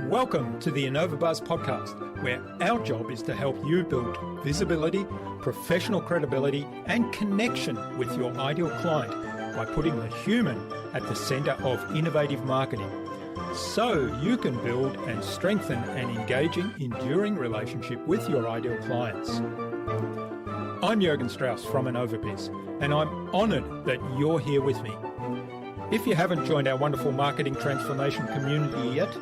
Welcome to the InnovaBuzz podcast, where our job is to help you build visibility, professional credibility, and connection with your ideal client by putting the human at the center of innovative marketing, so you can build and strengthen an engaging, enduring relationship with your ideal clients. I'm Jürgen Strauss from InnovaBuzz, and I'm honored that you're here with me. If you haven't joined our wonderful marketing transformation community yet,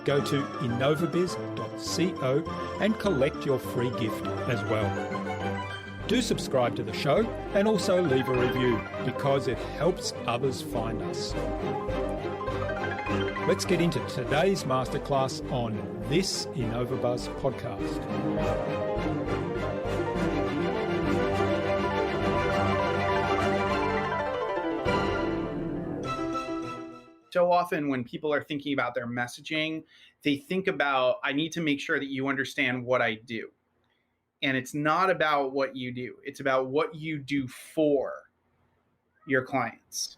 go to innovabiz.co and collect your free gift as well. Do subscribe to the show and also leave a review because it helps others find us. Let's get into today's masterclass on this InnovaBuzz podcast. So often when people are thinking about their messaging, they think about, I need to make sure that you understand what I do. And it's not about what you do. It's about what you do for your clients.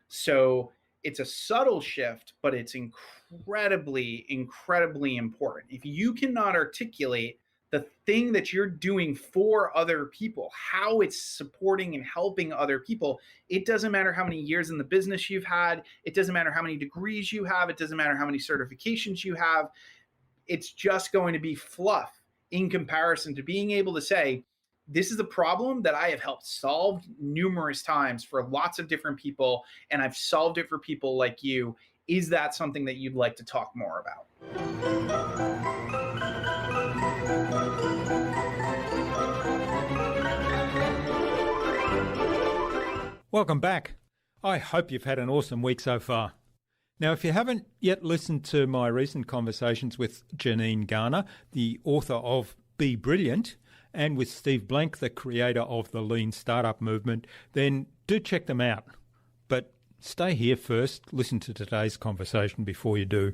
So it's a subtle shift, but it's incredibly, incredibly important. If you cannot articulate the thing that you're doing for other people, how it's supporting and helping other people, it doesn't matter how many years in the business you've had. It doesn't matter how many degrees you have. It doesn't matter how many certifications you have. It's just going to be fluff in comparison to being able to say, this is a problem that I have helped solve numerous times for lots of different people, and I've solved it for people like you. Is that something that you'd like to talk more about? Welcome back. I hope you've had an awesome week so far. Now, if you haven't yet listened to my recent conversations with Janine Garner, the author of Be Brilliant, and with Steve Blank, the creator of the Lean Startup Movement, then do check them out. But stay here first, listen to today's conversation before you do.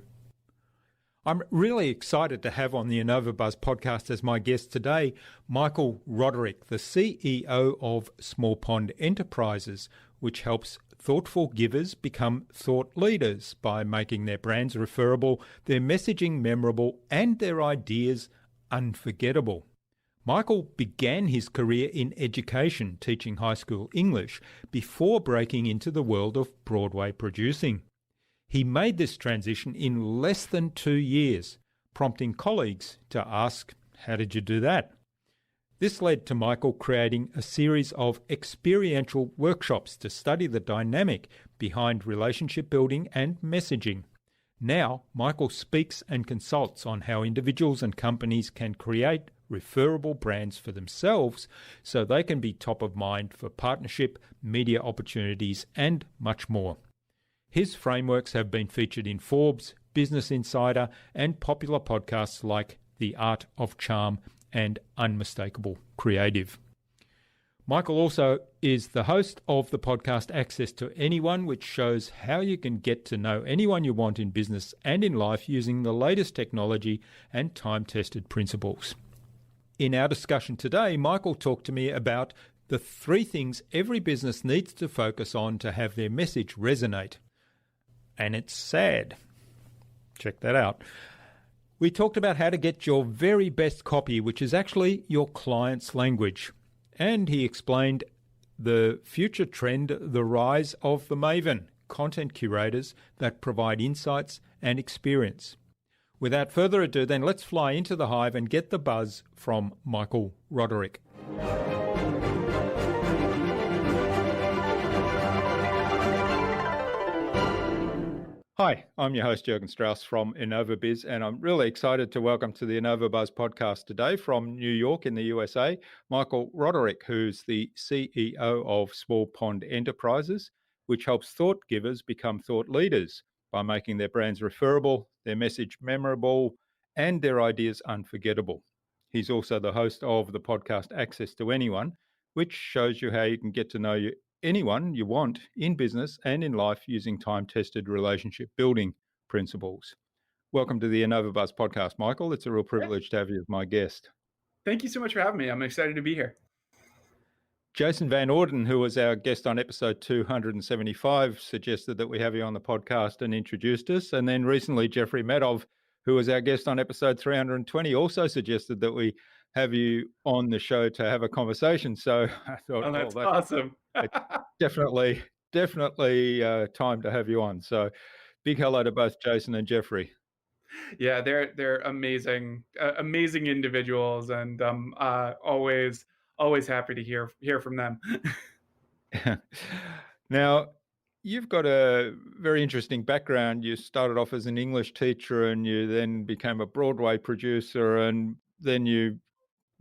I'm really excited to have on the InnovaBuzz podcast as my guest today, Michael Roderick, the CEO of Small Pond Enterprises, which helps thoughtful givers become thought leaders by making their brands referable, their messaging memorable, and their ideas unforgettable. Michael began his career in education, teaching high school English, before breaking into the world of Broadway producing. He made this transition in less than 2 years, prompting colleagues to ask, how did you do that? This led to Michael creating a series of experiential workshops to study the dynamic behind relationship building and messaging. Now, Michael speaks and consults on how individuals and companies can create referable brands for themselves so they can be top of mind for partnership, media opportunities, and much more. His frameworks have been featured in Forbes, Business Insider, and popular podcasts like The Art of Charm and Unmistakable Creative. Michael also is the host of the podcast Access to Anyone, which shows how you can get to know anyone you want in business and in life using the latest technology and time-tested principles. In our discussion today, Michael talked to me about the 3 things every business needs to focus on to have their message resonate. And it's sad. Check that out. We talked about how to get your very best copy, which is actually your client's language. And he explained the future trend, the rise of the Maven, content curators that provide insights and experience. Without further ado, then let's fly into the hive and get the buzz from Michael Roderick. Hi, I'm your host, Jürgen Strauss from InnovaBuzz, and I'm really excited to welcome to the InnovaBuzz podcast today from New York in the USA, Michael Roderick, who's the CEO of Small Pond Enterprises, which helps thought givers become thought leaders by making their brands referable, their message memorable, and their ideas unforgettable. He's also the host of the podcast Access to Anyone, which shows you how you can get to know anyone you want in business and in life using time-tested relationship building principles. Welcome to the InnovaBuzz podcast, Michael. It's a real privilege to have you as my guest. Thank you so much for having me. I'm excited to be here. Jason Van Orden, who was our guest on episode 275, suggested that we have you on the podcast and introduced us. And then recently, Jeffrey Madov, who was our guest on episode 320, also suggested that we have you on the show to have a conversation. So I thought, Oh, that's awesome. it's definitely time to have you on. So big hello to both Jason and Jeffrey. Yeah, they're amazing, amazing individuals, and always happy to hear from them. Now, you've got a very interesting background. You started off as an English teacher and you then became a Broadway producer, and then you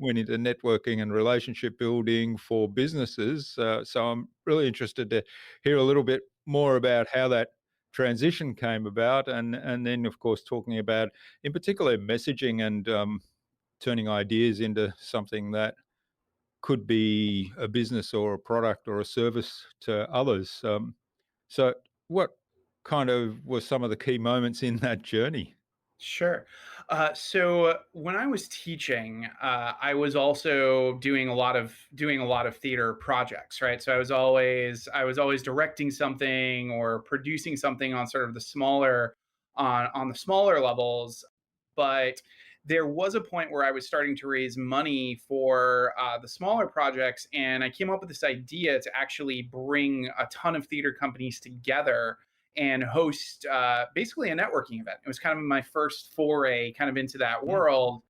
went into networking and relationship building for businesses. So I'm really interested to hear a little bit more about how that transition came about, and then, of course, talking about, in particular, messaging and turning ideas into something that could be a business or a product or a service to others. So what kind of were some of the key moments in that journey? Sure. So when I was teaching, I was also doing a lot of theater projects, right? So I was always directing something or producing something on sort of the smaller levels. But there was a point where I was starting to raise money for the smaller projects, and I came up with this idea to actually bring a ton of theater companies together and host basically a networking event. It was kind of my first foray kind of into that Mm. world.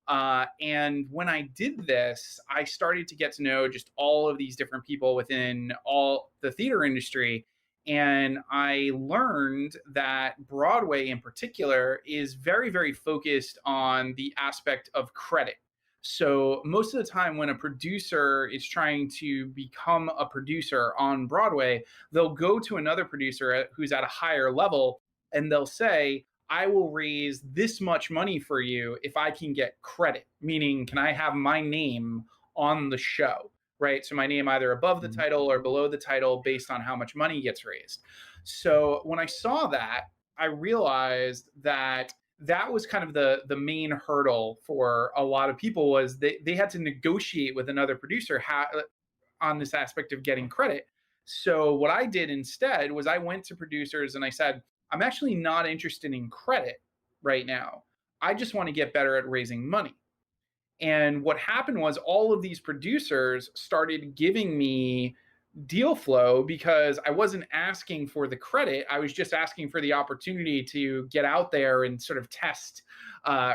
And when I did this, I started to get to know just all of these different people within all the theater industry. And I learned that Broadway in particular is very, very focused on the aspect of credit. So most of the time, when a producer is trying to become a producer on Broadway, they'll go to another producer who's at a higher level and they'll say, I will raise this much money for you if I can get credit, meaning, can I have my name on the show, right? So my name either above the Mm. title or below the title based on how much money gets raised. So when I saw that, I realized that that was kind of the main hurdle for a lot of people, was they had to negotiate with another producer on this aspect of getting credit. So what I did instead was I went to producers and I said, I'm actually not interested in credit right now. I just want to get better at raising money. And what happened was all of these producers started giving me deal flow because I wasn't asking for the credit. I was just asking for the opportunity to get out there and sort of test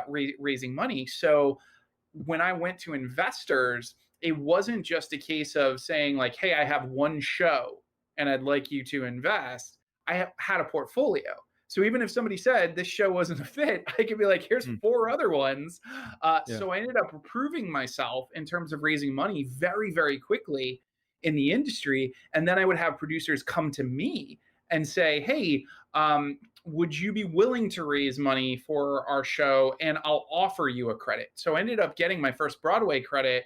raising money. So when I went to investors, it wasn't just a case of saying, like, hey, I have one show and I'd like you to invest. I had a portfolio. So even if somebody said this show wasn't a fit, I could be like, here's Mm. four other ones. Yeah. So I ended up proving myself in terms of raising money very, very quickly in the industry. And then I would have producers come to me and say, hey, would you be willing to raise money for our show? And I'll offer you a credit. So I ended up getting my first Broadway credit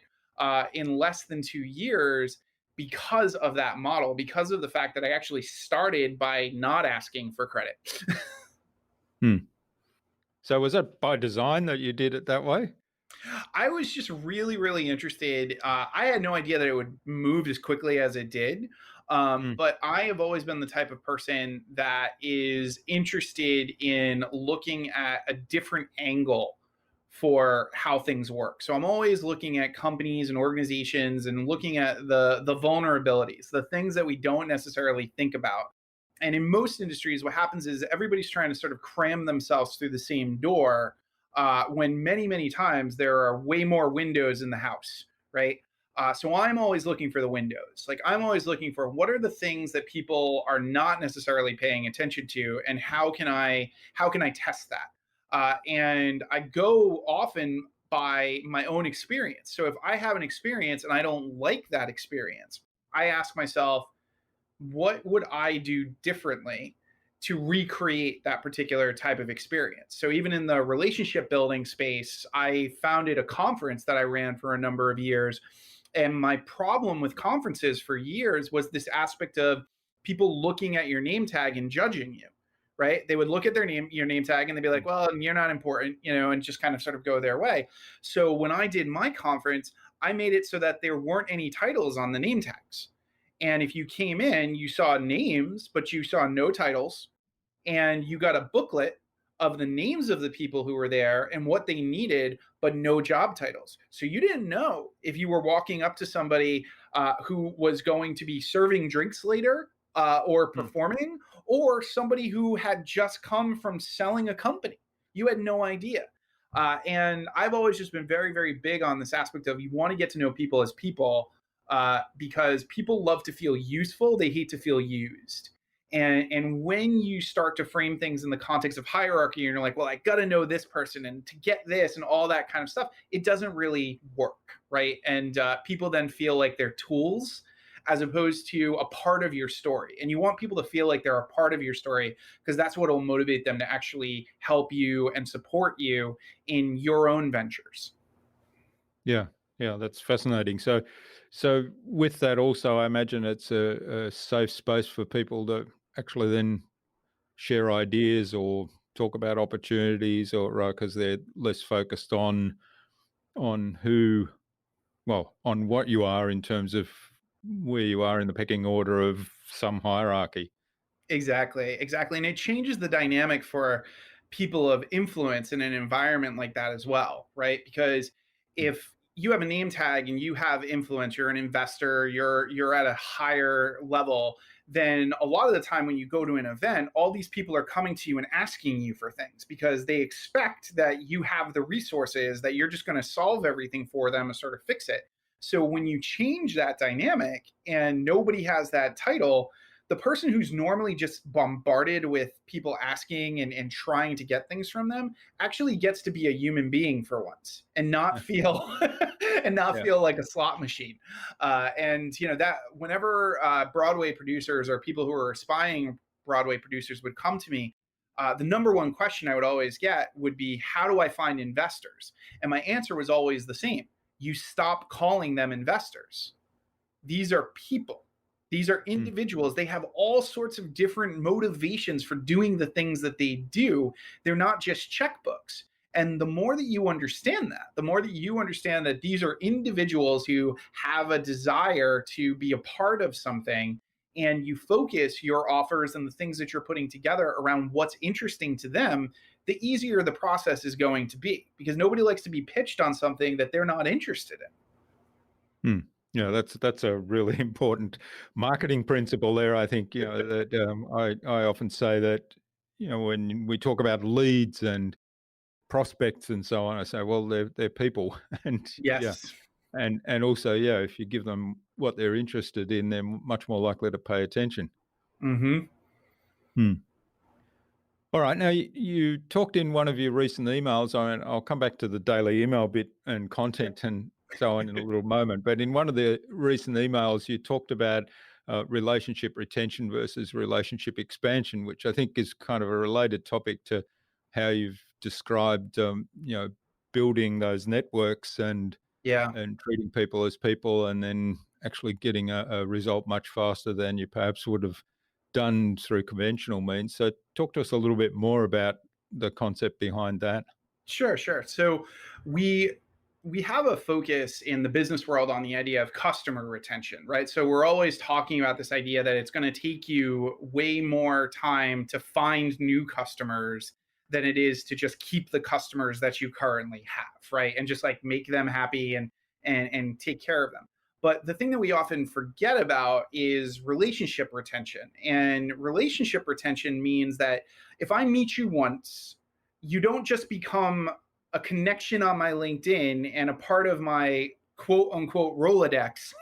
in less than 2 years because of that model, because of the fact that I actually started by not asking for credit. Hmm. So was that by design that you did it that way? I was just really, really interested. I had no idea that it would move as quickly as it did. Mm. But I have always been the type of person that is interested in looking at a different angle for how things work. So I'm always looking at companies and organizations and looking at the vulnerabilities, the things that we don't necessarily think about. And in most industries, what happens is everybody's trying to sort of cram themselves through the same door, when many, many times there are way more windows in the house, right? So I'm always looking for the windows. Like, I'm always looking for what are the things that people are not necessarily paying attention to, and how can I test that? And I go often by my own experience. So if I have an experience and I don't like that experience, I ask myself, what would I do differently to recreate that particular type of experience? So even in the relationship building space, I founded a conference that I ran for a number of years. And my problem with conferences for years was this aspect of people looking at your name tag and judging you, right? They would look at your name tag, and they'd be like, well, you're not important, and just kind of sort of go their way. So when I did my conference, I made it so that there weren't any titles on the name tags. And if you came in, you saw names, but you saw no titles, and you got a booklet of the names of the people who were there and what they needed, but no job titles. So you didn't know if you were walking up to somebody who was going to be serving drinks later or performing, or somebody who had just come from selling a company. You had no idea. And I've always just been very, very big on this aspect of, you want to get to know people as people, because people love to feel useful. They hate to feel used. And when you start to frame things in the context of hierarchy, and you're like, well, I got to know this person and to get this and all that kind of stuff, it doesn't really work, right? And people then feel like they're tools as opposed to a part of your story. And you want people to feel like they're a part of your story, because that's what will motivate them to actually help you and support you in your own ventures. Yeah, that's fascinating. So with that also, I imagine it's a safe space for people to actually then share ideas or talk about opportunities, or because they're less focused on who, well, on what you are in terms of where you are in the pecking order of some hierarchy. Exactly. And it changes the dynamic for people of influence in an environment like that as well, right? Because if you have a name tag and you have influence, you're an investor, you're at a higher level, then a lot of the time when you go to an event, all these people are coming to you and asking you for things because they expect that you have the resources, that you're just going to solve everything for them and sort of fix it. So when you change that dynamic and nobody has that title, the person who's normally just bombarded with people asking and trying to get things from them actually gets to be a human being for once and not feel feel like a slot machine. And that whenever Broadway producers or people who are aspiring Broadway producers would come to me, the number one question I would always get would be, how do I find investors? And my answer was always the same: you stop calling them investors. These are people. These are individuals. They have all sorts of different motivations for doing the things that they do. They're not just checkbooks. And the more that you understand that, the more that you understand that these are individuals who have a desire to be a part of something, and you focus your offers and the things that you're putting together around what's interesting to them, the easier the process is going to be, because nobody likes to be pitched on something that they're not interested in. Yeah, that's a really important marketing principle there. I think that I often say that when we talk about leads and prospects and so on, I say, well, they're people, and Yes. and also if you give them what they're interested in, they're much more likely to pay attention. Mm-hmm. All right. Now, you talked in one of your recent emails, and I'll come back to the daily email bit and content and so on in a little moment. But in one of the recent emails, you talked about relationship retention versus relationship expansion, which I think is kind of a related topic to how you've described, building those networks and treating people as people, and then actually getting a result much faster than you perhaps would have done through conventional means. So talk to us a little bit more about the concept behind that. Sure. So we have a focus in the business world on the idea of customer retention, right? So we're always talking about this idea that it's going to take you way more time to find new customers than it is to just keep the customers that you currently have, right? And just like make them happy and take care of them. But the thing that we often forget about is relationship retention. And relationship retention means that if I meet you once, you don't just become a connection on my LinkedIn and a part of my quote unquote Rolodex,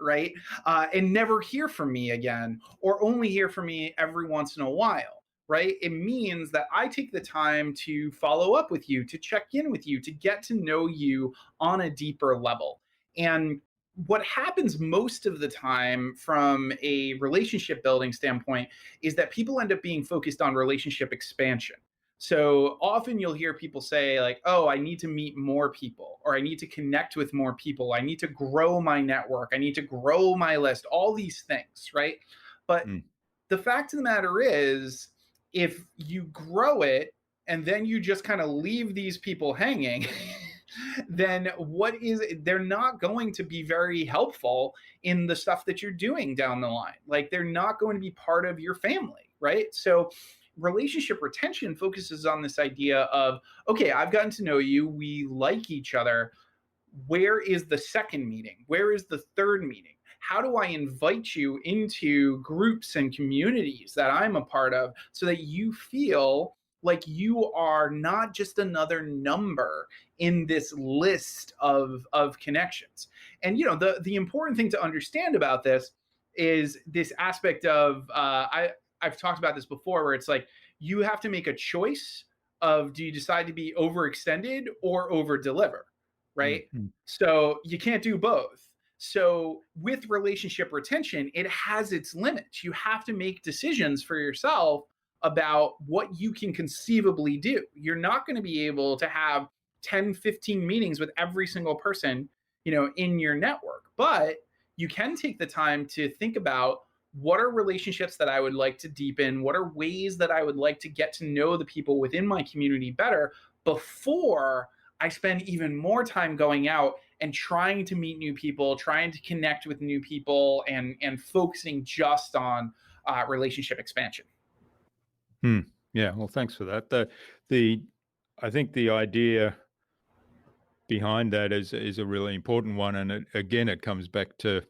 right? And never hear from me again, or only hear from me every once in a while, right? It means that I take the time to follow up with you, to check in with you, to get to know you on a deeper level. And what happens most of the time from a relationship building standpoint is that people end up being focused on relationship expansion. So often you'll hear people say like, oh, I need to meet more people, or I need to connect with more people. I need to grow my network. I need to grow my list, all these things, right? But the fact of the matter is, if you grow it and then you just kind of leave these people hanging, then they're not going to be very helpful in the stuff that you're doing down the line. Like, they're not going to be part of your family, right? So relationship retention focuses on this idea of, okay, I've gotten to know you, we like each other. Where is the second meeting? Where is the third meeting? How do I invite you into groups and communities that I'm a part of so that you feel like you are not just another number in this list of connections? And the important thing to understand about this is this aspect of I've talked about this before, where it's like you have to make a choice of, do you decide to be overextended or over deliver, right? Mm-hmm. So you can't do both. So with relationship retention, it has its limits. You have to make decisions for yourself about what you can conceivably do. You're not going to be able to have 10, 15 meetings with every single person, in your network, but you can take the time to think about, what are relationships that I would like to deepen? What are ways that I would like to get to know the people within my community better before I spend even more time going out and trying to meet new people, trying to connect with new people, and focusing just on relationship expansion. Yeah, well, thanks for that. I think the idea behind that is a really important one, and it comes back to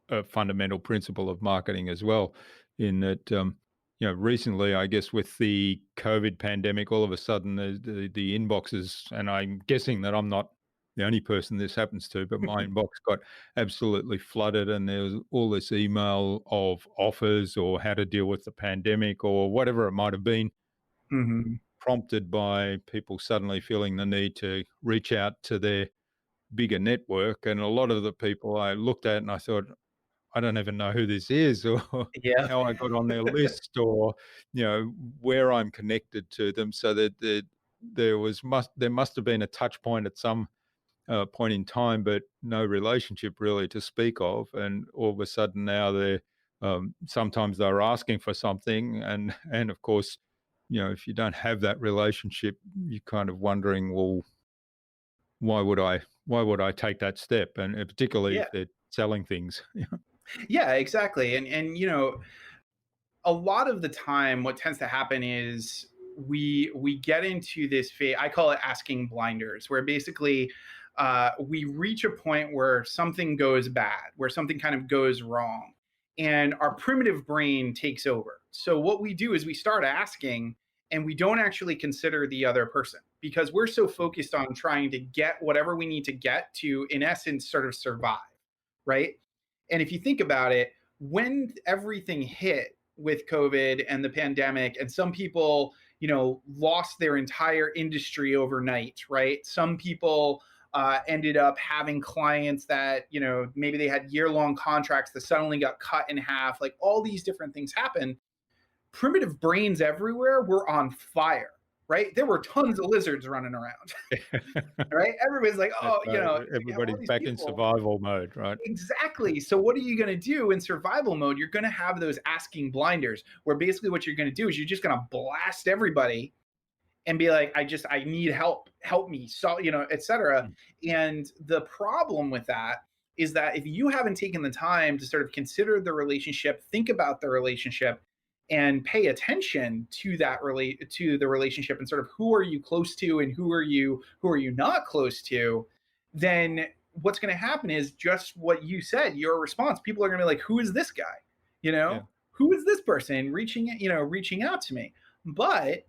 a fundamental principle of marketing as well, in that recently, I guess, with the COVID pandemic, all of a sudden the inboxes, and I'm guessing that I'm not the only person this happens to, but my inbox got absolutely flooded, and there was all this email of offers or how to deal with the pandemic or whatever it might have been, Mm-hmm. prompted by people suddenly feeling the need to reach out to their bigger network. And a lot of the people I looked at and I thought, I don't even know who this is, or Yeah. how I got on their list, or where I'm connected to them. So that there must have been a touch point at some point in time, but no relationship really to speak of. And all of a sudden now sometimes they're asking for something, and of course, if you don't have that relationship, you're kind of wondering, well, why would I take that step? And particularly Yeah. if they're selling things. Yeah, exactly. And a lot of the time what tends to happen is we get into this phase, I call it asking blinders, where basically we reach a point where something goes bad, where something kind of goes wrong, and our primitive brain takes over. So what we do is we start asking, and we don't actually consider the other person, because we're so focused on trying to get whatever we need to get to, in essence, sort of survive, right? And if you think about it, when everything hit with COVID and the pandemic, and some people, lost their entire industry overnight, right? Some people ended up having clients that, maybe they had year-long contracts that suddenly got cut in half. Like, all these different things happen. Primitive brains everywhere were on fire, right? There were tons of lizards running around, right? Everybody's like, oh, we have all Everybody's these back in people. survival mode, right? Exactly. So what are you going to do in survival mode? You're going to have those asking blinders, where basically what you're going to do is you're just going to blast everybody and be like, I need help me, so, etc. And the problem with that is that if you haven't taken the time to sort of consider the relationship, think about the relationship, and pay attention to the relationship, and sort of, who are you close to and who are you not close to, then what's going to happen is just what you said, your response. People are going to be like, who is this guy? Yeah. Who is this person reaching out to me? But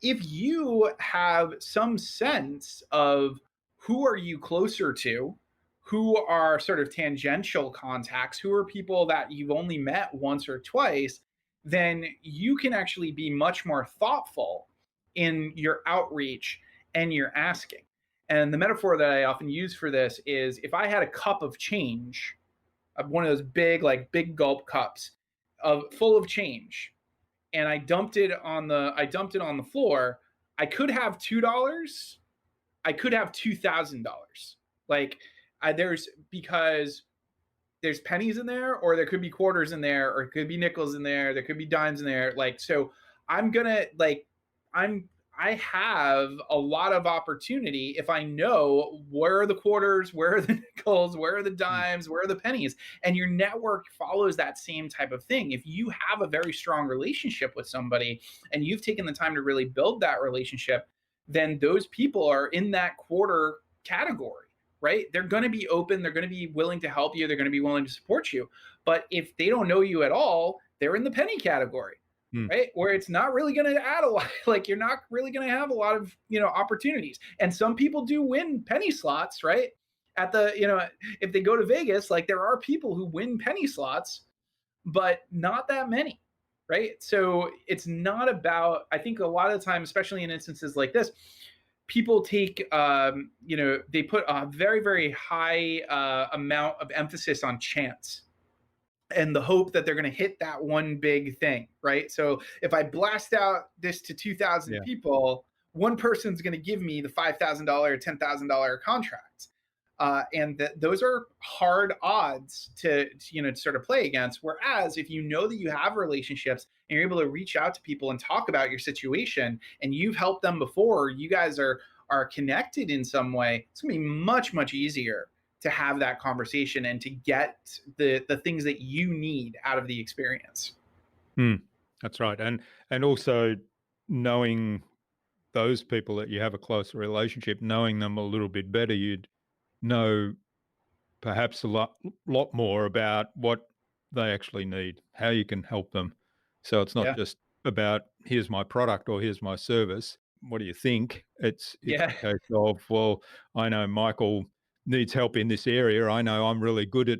if you have some sense of who are you closer to, who are sort of tangential contacts, who are people that you've only met once or twice, then you can actually be much more thoughtful in your outreach and your asking. And the metaphor that I often use for this is, if I had a cup of change, one of those big gulp cups full of change, and I dumped it on the floor, I could have $2. I could have $2,000. Like, because there's pennies in there, or there could be quarters in there, or it could be nickels in there. There could be dimes in there. Like, so I'm gonna, like, I have a lot of opportunity if I know where are the quarters, where are the nickels, where are the Mm. dimes, where are the pennies. And your network follows that same type of thing. If you have a very strong relationship with somebody and you've taken the time to really build that relationship, then those people are in that quarter category, right? They're going to be open, they're going to be willing to help you, they're going to be willing to support you. But if they don't know you at all, they're in the penny category, Mm. right? Where it's not really going to add a lot. Like, you're not really going to have a lot of, opportunities. And some people do win penny slots, right? At the, if they go to Vegas, like, there are people who win penny slots, but not that many, right? So it's not about, I think a lot of the time, especially in instances like this, people take, they put a very, very high amount of emphasis on chance and the hope that they're going to hit that one big thing, right? So if I blast out this to 2,000 Yeah. people, one person's going to give me the $5,000 or $10,000 contracts. Those are hard odds to sort of play against. Whereas if you know that you have relationships and you're able to reach out to people and talk about your situation and you've helped them before, you guys are connected in some way, it's going to be much, much easier to have that conversation and to get the things that you need out of the experience. Mm. That's right. And also knowing those people that you have a closer relationship, knowing them a little bit better, you'd know perhaps a lot more about what they actually need, how you can help them. So it's not Yeah. just about here's my product or here's my service. What do you think? It's Yeah. a case of, well, I know Michael needs help in this area. I know I'm really good at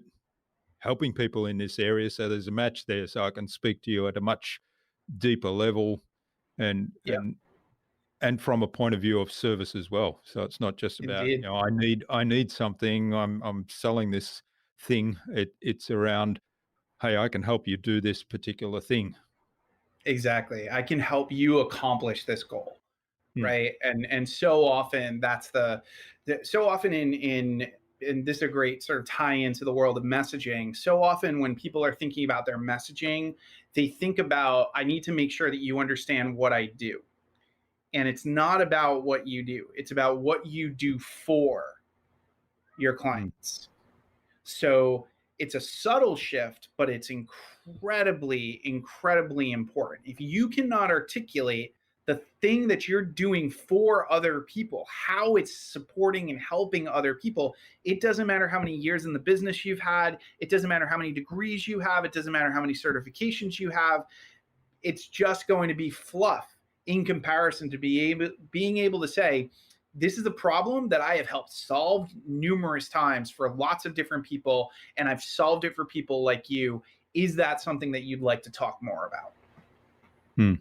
helping people in this area. So there's a match there. So I can speak to you at a much deeper level and Yeah. and from a point of view of service as well. So it's not just about, Indeed. I need something, I'm selling this thing. It's around, hey, I can help you do this particular thing. Exactly. I can help you accomplish this goal. Hmm. Right. And so often that's so often in this is a great sort of tie into the world of messaging. So often when people are thinking about their messaging, they think about, I need to make sure that you understand what I do. And it's not about what you do. It's about what you do for your Hmm. clients. So it's a subtle shift, but it's incredibly, incredibly important. If you cannot articulate the thing that you're doing for other people, how it's supporting and helping other people, it doesn't matter how many years in the business you've had, it doesn't matter how many degrees you have, it doesn't matter how many certifications you have. It's just going to be fluff in comparison to being able to say, this is a problem that I have helped solve numerous times for lots of different people, and I've solved it for people like you. Is that something that you'd like to talk more about? Hmm.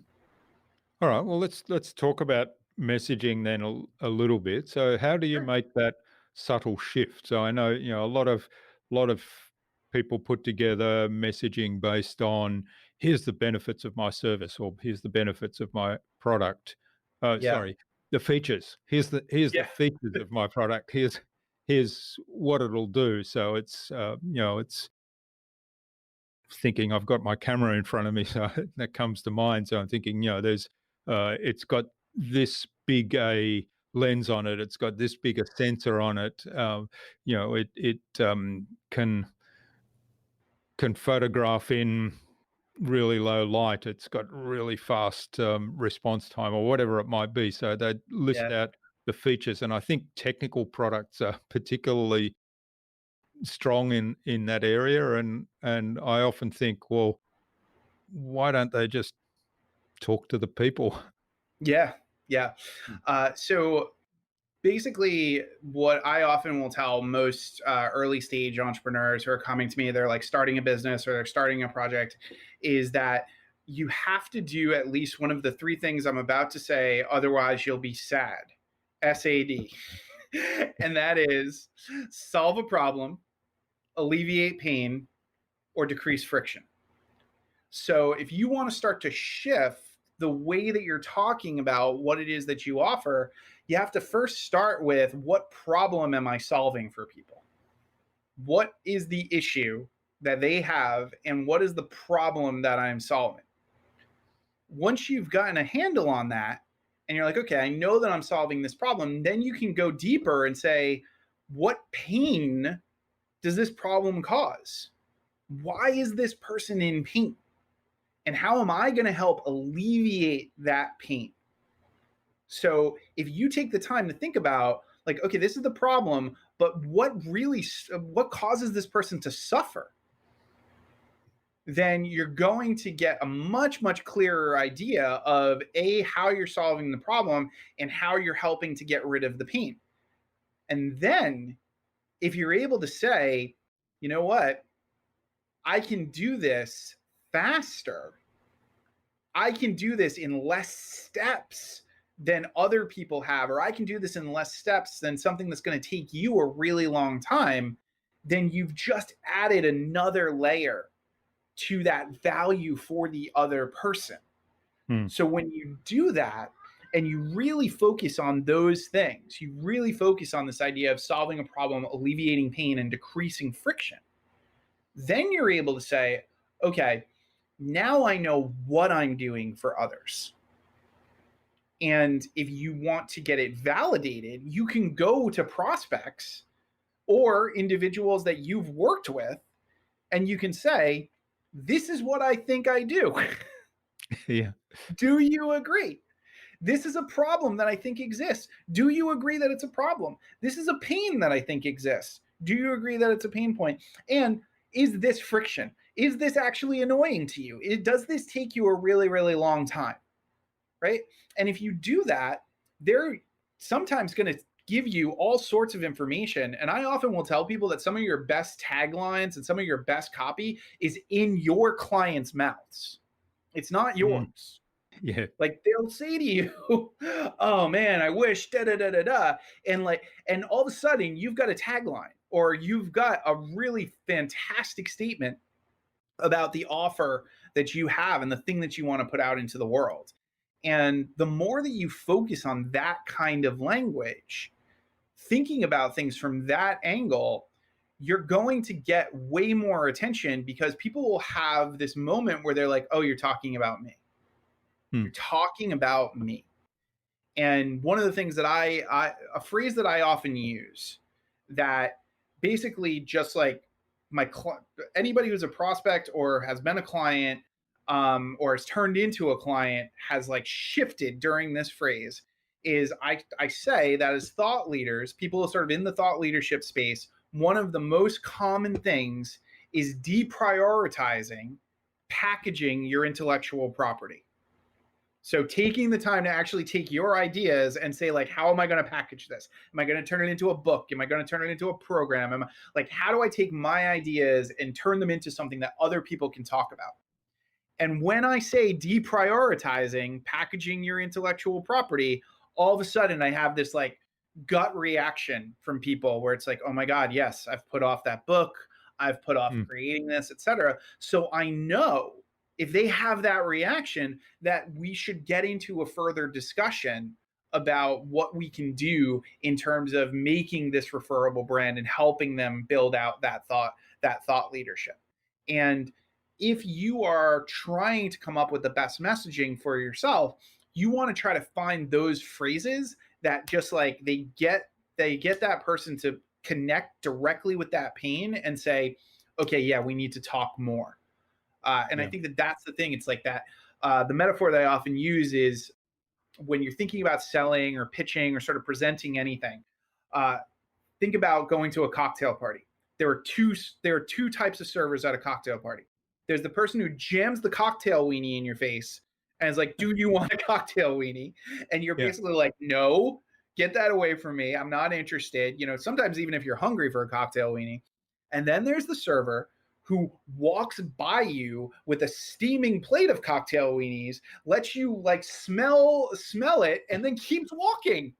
All right. Well, let's talk about messaging then a little bit. So how do you Sure. make that subtle shift? So I know, a lot of people put together messaging based on here's the benefits of my service or here's the benefits of my product. Yeah. Sorry, the features. Here's the Yeah. features of my product. Here's what it'll do. So it's thinking I've got my camera in front of me, so that comes to mind. So I'm thinking, there's it's got this big a lens on it. It's got this big a sensor on it. It can photograph in really low light. It's got really fast response time or whatever it might be. So they list Yeah. out the features, and I think technical products are particularly strong in that area. And I often think, well, why don't they just talk to the people? Yeah. Yeah. Mm. So basically, what I often will tell most early stage entrepreneurs who are coming to me, they're like starting a business or they're starting a project, is that you have to do at least one of the three things I'm about to say. Otherwise, you'll be sad. SAD. And that is solve a problem, alleviate pain, or decrease friction. So if you want to start to shift the way that you're talking about what it is that you offer, you have to first start with, what problem am I solving for people? What is the issue that they have, and what is the problem that I'm solving? Once you've gotten a handle on that, and you're like, okay, I know that I'm solving this problem, then you can go deeper and say, what pain does this problem cause? Why is this person in pain? And how am I going to help alleviate that pain? So if you take the time to think about, like, okay, this is the problem, but what causes this person to suffer? Then you're going to get a much, much clearer idea of how you're solving the problem and how you're helping to get rid of the pain. And then if you're able to say, you know what, I can do this faster. I can do this in less steps than other people have, or I can do this in less steps than something that's going to take you a really long time, then you've just added another layer to that value for the other person. So when you do that and you really focus on those things, you really focus on this idea of solving a problem, alleviating pain, and decreasing friction, then you're able to say, okay, now I know what I'm doing for others. And if you want to get it validated, you can go to prospects or individuals that you've worked with, and you can say, this is what I think I do. Yeah. Do you agree? This is a problem that I think exists. Do you agree that it's a problem? This is a pain that I think exists. Do you agree that it's a pain point? And is this friction? Is this actually annoying to you? Does this take you a really, really long time? Right? And if you do that, they're sometimes going to give you all sorts of information. And I often will tell people that some of your best taglines and some of your best copy is in your clients' mouths. It's not yours. Yeah. Like they'll say to you, oh man, I wish da da da da da. And all of a sudden you've got a tagline or you've got a really fantastic statement about the offer that you have and the thing that you want to put out into the world. And the more that you focus on that kind of language, thinking about things from that angle, you're going to get way more attention because people will have this moment where they're like, oh, you're talking about me. You're talking about me. And one of the things that a phrase that I often use that basically just like anybody who's a prospect or has been a client or has turned into a client has like shifted during this phrase is I say that as thought leaders, people sort of in the thought leadership space, one of the most common things is deprioritizing packaging your intellectual property. So taking the time to actually take your ideas and say, like, how am I going to package this? Am I going to turn it into a book? Am I going to turn it into a program? How do I take my ideas and turn them into something that other people can talk about? And when I say deprioritizing packaging your intellectual property, all of a sudden I have this like gut reaction from people where it's like, oh my God, yes, I've put off that book. I've put off creating this, etc. So I know if they have that reaction that we should get into a further discussion about what we can do in terms of making this referable brand and helping them build out that thought leadership. And if you are trying to come up with the best messaging for yourself, you want to try to find those phrases that just like they get that person to connect directly with that pain and say, okay, yeah, we need to talk more. I think that that's the thing. It's like that. The metaphor that I often use is when you're thinking about selling or pitching or sort of presenting anything, think about going to a cocktail party. There are two types of servers at a cocktail party. There's the person who jams the cocktail weenie in your face and is like, do you want a cocktail weenie? And you're basically like, no, get that away from me. I'm not interested. Sometimes even if you're hungry for a cocktail weenie. And then there's the server who walks by you with a steaming plate of cocktail weenies, lets you like smell it, and then keeps walking.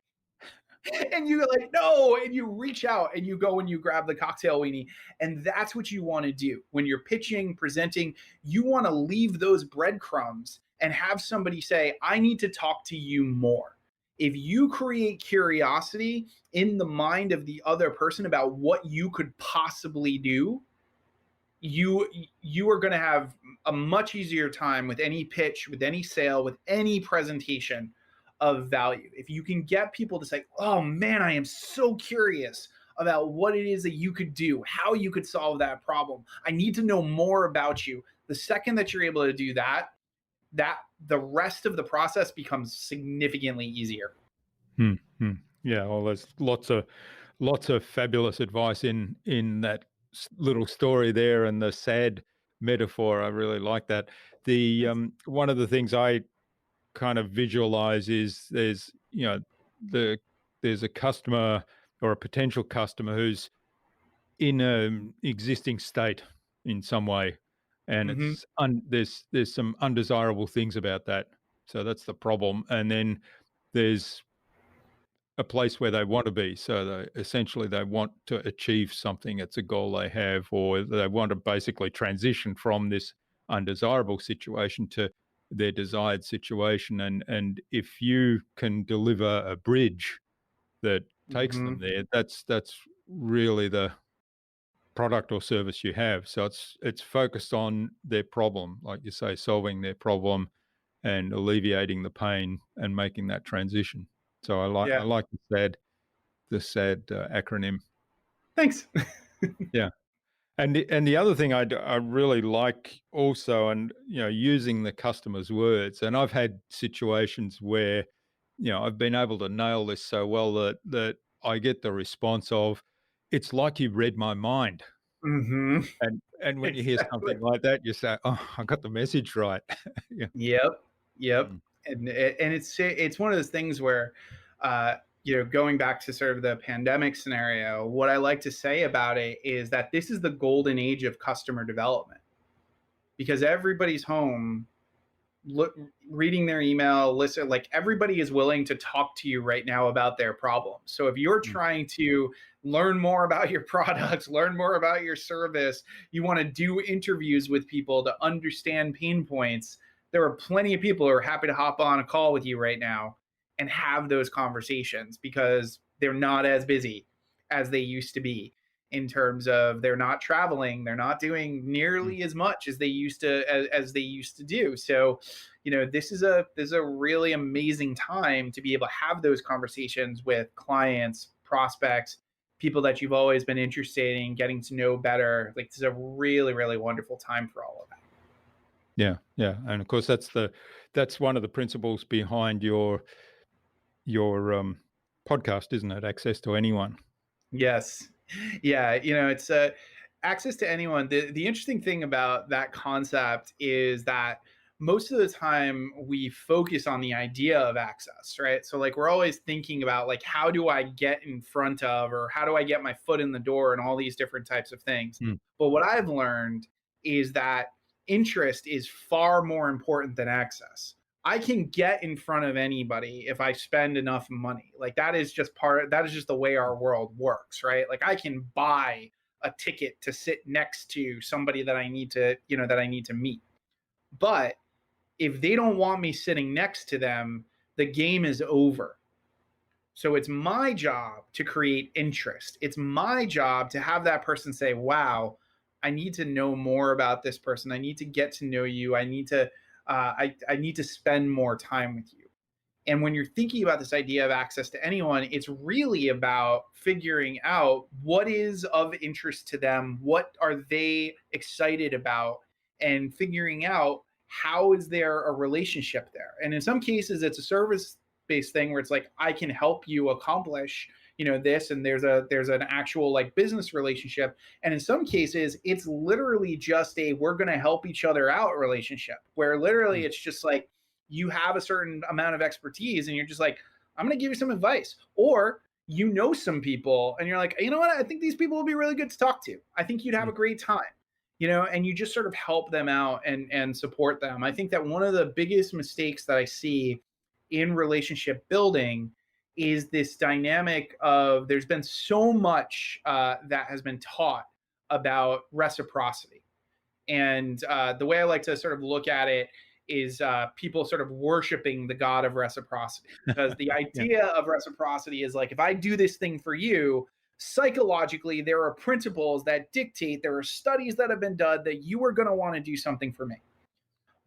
And you're like, no, and you reach out and you go and you grab the cocktail weenie. And that's what you want to do. When you're pitching, presenting, you want to leave those breadcrumbs and have somebody say, I need to talk to you more. If you create curiosity in the mind of the other person about what you could possibly do, you are going to have a much easier time with any pitch, with any sale, with any presentation of value. If you can get people to say, oh man, I am so curious about what it is that you could do, how you could solve that problem. I need to know more about you. The second that you're able to do that, the rest of the process becomes significantly easier. Yeah, well, there's lots of fabulous advice in that little story there, and the sad metaphor. I really like that. The one of the things I kind of visualize is there's a customer or a potential customer who's in an existing state in some way, and Mm-hmm. there's some undesirable things about that. So that's the problem. And then there's a place where they want to be. So they want to achieve something. It's a goal they have, or they want to basically transition from this undesirable situation to their desired situation. And if you can deliver a bridge that takes Mm-hmm. them there, that's really the product or service you have. So it's focused on their problem, like you say, solving their problem and alleviating the pain and making that transition. So I Yeah. like the SAD acronym. Thanks. Yeah, and the other thing I really like also, and using the customer's words. And I've had situations where I've been able to nail this so well that I get the response of, "It's like you read my mind." Mm-hmm. And when you hear Exactly. something like that, you say, "Oh, I got the message right." Yeah. Yep. Yep. Mm, And it's one of those things where, going back to sort of the pandemic scenario, what I like to say about it is that this is the golden age of customer development, because everybody's home, look, reading their email, listen, like everybody is willing to talk to you right now about their problems. So if you're mm, trying to learn more about your products, learn more about your service, you want to do interviews with people to understand pain points, there are plenty of people who are happy to hop on a call with you right now and have those conversations, because they're not as busy as they used to be, in terms of they're not traveling, they're not doing mm, nearly as much as they used to as they used to do. So this is a really amazing time to be able to have those conversations with clients, prospects, people that you've always been interested in getting to know better. Like, this is a really, really wonderful time for all of that. yeah, yeah. And of course, that's one of the principles behind your podcast, isn't it? Access to anyone. Yes. Yeah, it's access to anyone. The interesting thing about that concept is that most of the time we focus on the idea of access, right? So like we're always thinking about like, how do I get in front of, or how do I get my foot in the door, and all these different types of things. Mm, But what I've learned is that interest is far more important than access. I can get in front of anybody if I spend enough money. Like, that is just the way our world works, right? Like, I can buy a ticket to sit next to somebody that I need to meet. But if they don't want me sitting next to them, the game is over. So it's my job to create interest. It's my job to have that person say, wow, I need to know more about this person. I need to get to know you. I need to spend more time with you. And when you're thinking about this idea of access to anyone, it's really about figuring out what is of interest to them, what are they excited about, and figuring out how is there a relationship there. And in some cases, it's a service based thing where it's like, I can help you accomplish this, and there's an actual like business relationship. And in some cases it's literally just a we're going to help each other out relationship, where literally mm, it's just like, you have a certain amount of expertise and you're just like, I'm going to give you some advice. Or some people and you're like, you know what, I think these people will be really good to talk to. I think you'd have mm, a great time. And you just sort of help them out and support them. I think that one of the biggest mistakes that I see in relationship building is this dynamic of, there's been so much that has been taught about reciprocity. And the way I like to sort of look at it is people sort of worshiping the god of reciprocity, because the yeah. idea of reciprocity is like, if I do this thing for you, psychologically, there are principles that dictate, there are studies that have been done that you are going to want to do something for me.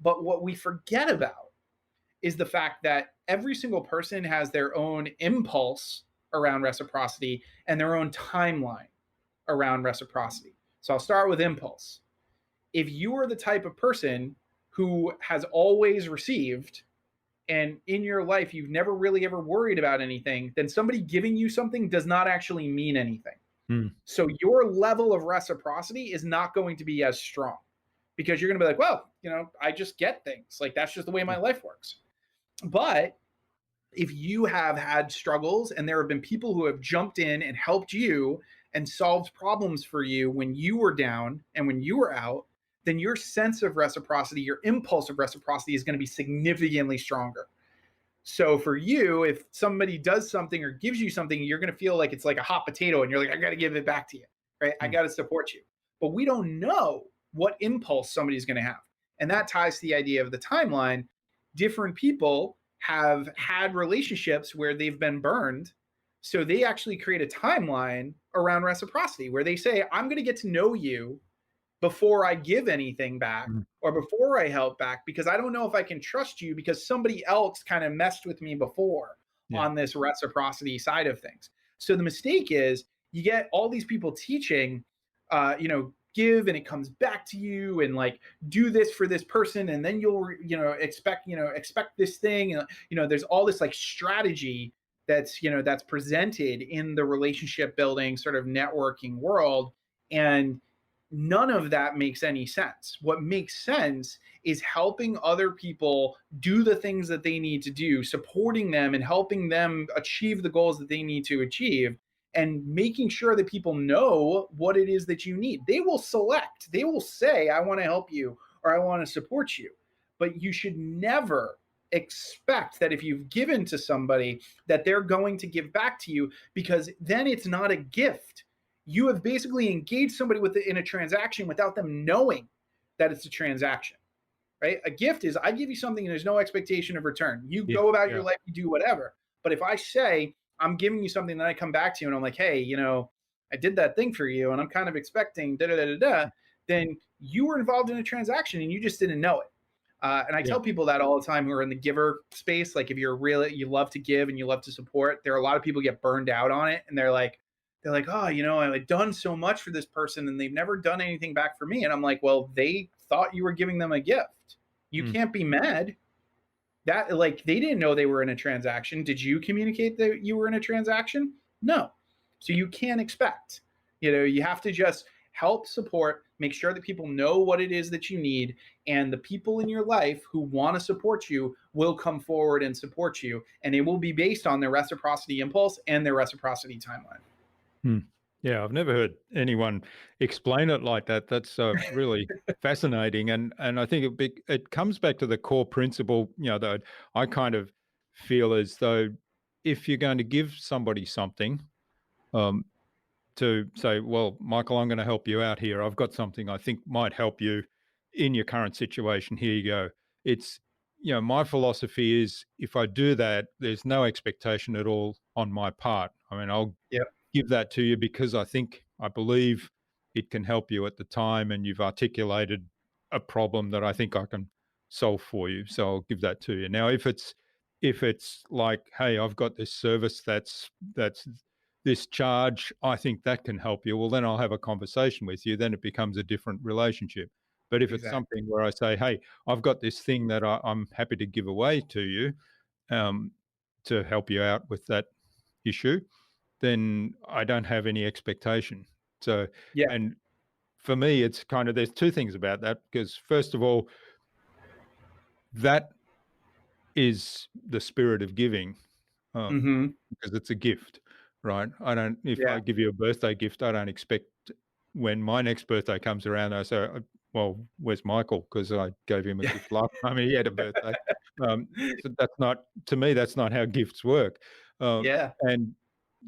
But what we forget about is the fact that every single person has their own impulse around reciprocity and their own timeline around reciprocity. So I'll start with impulse. If you are the type of person who has always received, and in your life you've never really ever worried about anything, then somebody giving you something does not actually mean anything. So your level of reciprocity is not going to be as strong, because you're going to be like, well, I just get things. Like, that's just the way my life works. But if you have had struggles and there have been people who have jumped in and helped you and solved problems for you when you were down and when you were out, then your sense of reciprocity, your impulse of reciprocity is going to be significantly stronger. So for you, if somebody does something or gives you something, you're going to feel like it's like a hot potato and you're like, I got to give it back to you, right? I got to support you. But we don't know what impulse somebody's going to have. And that ties to the idea of the timeline. Different people have had relationships where they've been burned. So they actually create a timeline around reciprocity where they say, I'm going to get to know you before I give anything back or before I help back, because I don't know if I can trust you because somebody else kind of messed with me before on this reciprocity side of things. So the mistake is you get all these people teaching, give and it comes back to you, and like, do this for this person and then you'll, expect this thing. And, there's all this like strategy that's presented in the relationship building sort of networking world. And none of that makes any sense. What makes sense is helping other people do the things that they need to do, supporting them and helping them achieve the goals that they need to achieve, and making sure that people know what it is that you need. They will select, they will say, I want to help you or I want to support you. But you should never expect that if you've given to somebody that they're going to give back to you, because then it's not a gift. You have basically engaged somebody in a transaction without them knowing that it's a transaction, right? A gift is, I give you something and there's no expectation of return. You go about your life, you do whatever. But if I say, I'm giving you something, then I come back to you and I'm like, hey, I did that thing for you and I'm kind of expecting then you were involved in a transaction and you just didn't know it. And I tell people that all the time who are in the giver space. Like, if you love to give and you love to support, there are a lot of people get burned out on it. And they're like, oh, I've done so much for this person and they've never done anything back for me. And I'm like, well, they thought you were giving them a gift. You can't be mad. That, like, they didn't know they were in a transaction. Did you communicate that you were in a transaction? No. So you can't expect. You have to just help support, make sure that people know what it is that you need, and the people in your life who want to support you will come forward and support you, and it will be based on their reciprocity impulse and their reciprocity timeline. Yeah, I've never heard anyone explain it like that. That's really fascinating, and I think it comes back to the core principle. That I kind of feel as though if you're going to give somebody something, to say, well, Michael, I'm going to help you out here. I've got something I think might help you in your current situation. Here you go. It's, my philosophy is, if I do that, there's no expectation at all on my part. I mean, I'll give that to you because I believe it can help you at the time, and you've articulated a problem that I think I can solve for you. So I'll give that to you. Now, if it's like, hey, I've got this service that's this charge, I think that can help you. Well, then I'll have a conversation with you. Then it becomes a different relationship. But if it's something where I say, hey, I've got this thing that I'm happy to give away to you to help you out with that issue, then I don't have any expectation. So, and for me, it's kind of, there's two things about that, because first of all, that is the spirit of giving, because it's a gift, right? If I give you a birthday gift, I don't expect when my next birthday comes around, I say, well, where's Michael? Because I gave him a gift last time he had a birthday. So that's not, to me, that's not how gifts work. And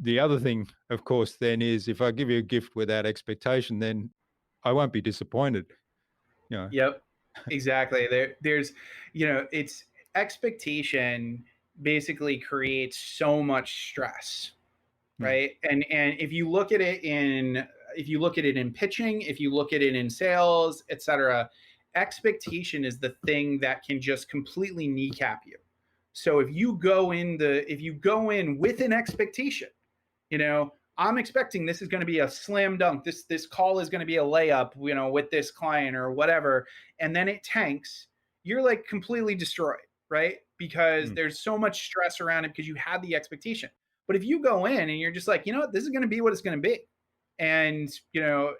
the other thing, of course, then is, if I give you a gift without expectation, then I won't be disappointed. Yep, exactly. There's, it's expectation basically creates so much stress, right? And if you look at it in pitching, if you look at it in sales, etc., expectation is the thing that can just completely kneecap you. So if you go in with an expectation, I'm expecting this is going to be a slam dunk. This call is going to be a layup, with this client or whatever, and then it tanks, you're like completely destroyed, right? Because there's so much stress around it because you had the expectation. But if you go in and you're just like, this is going to be what it's going to be, and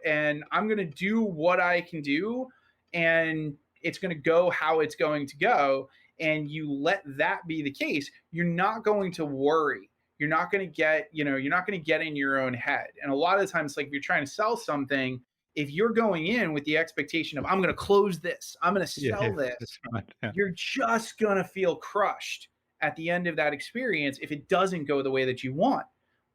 and I'm going to do what I can do, and it's going to go how it's going to go, and you let that be the case, you're not going to worry. You're not going to get, you're not going to get in your own head. And a lot of times, like if you're trying to sell something, if you're going in with the expectation of, I'm going to close this, I'm going to sell this, that's right. Yeah. you're just going to feel crushed at the end of that experience if it doesn't go the way that you want.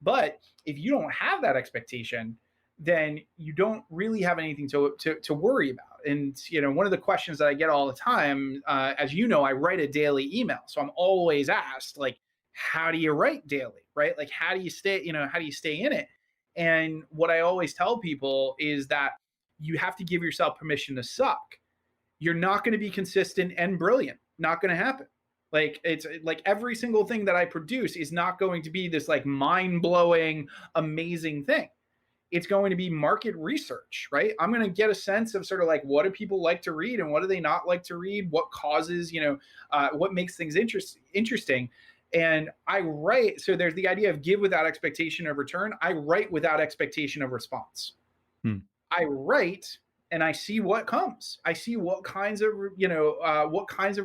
But if you don't have that expectation, then you don't really have anything to worry about. And, one of the questions that I get all the time, as I write a daily email. So I'm always asked, like, how do you write daily, right? Like, how do you stay in it? And what I always tell people is that you have to give yourself permission to suck. You're not going to be consistent and brilliant. Not going to happen. Like, it's like every single thing that I produce is not going to be this like mind-blowing, amazing thing. It's going to be market research, right? I'm going to get a sense of sort of like, what do people like to read and what do they not like to read? What causes, what makes things interesting. And I write, so there's the idea of give without expectation of return. I write without expectation of response. I write and I see what comes. I see what kinds of,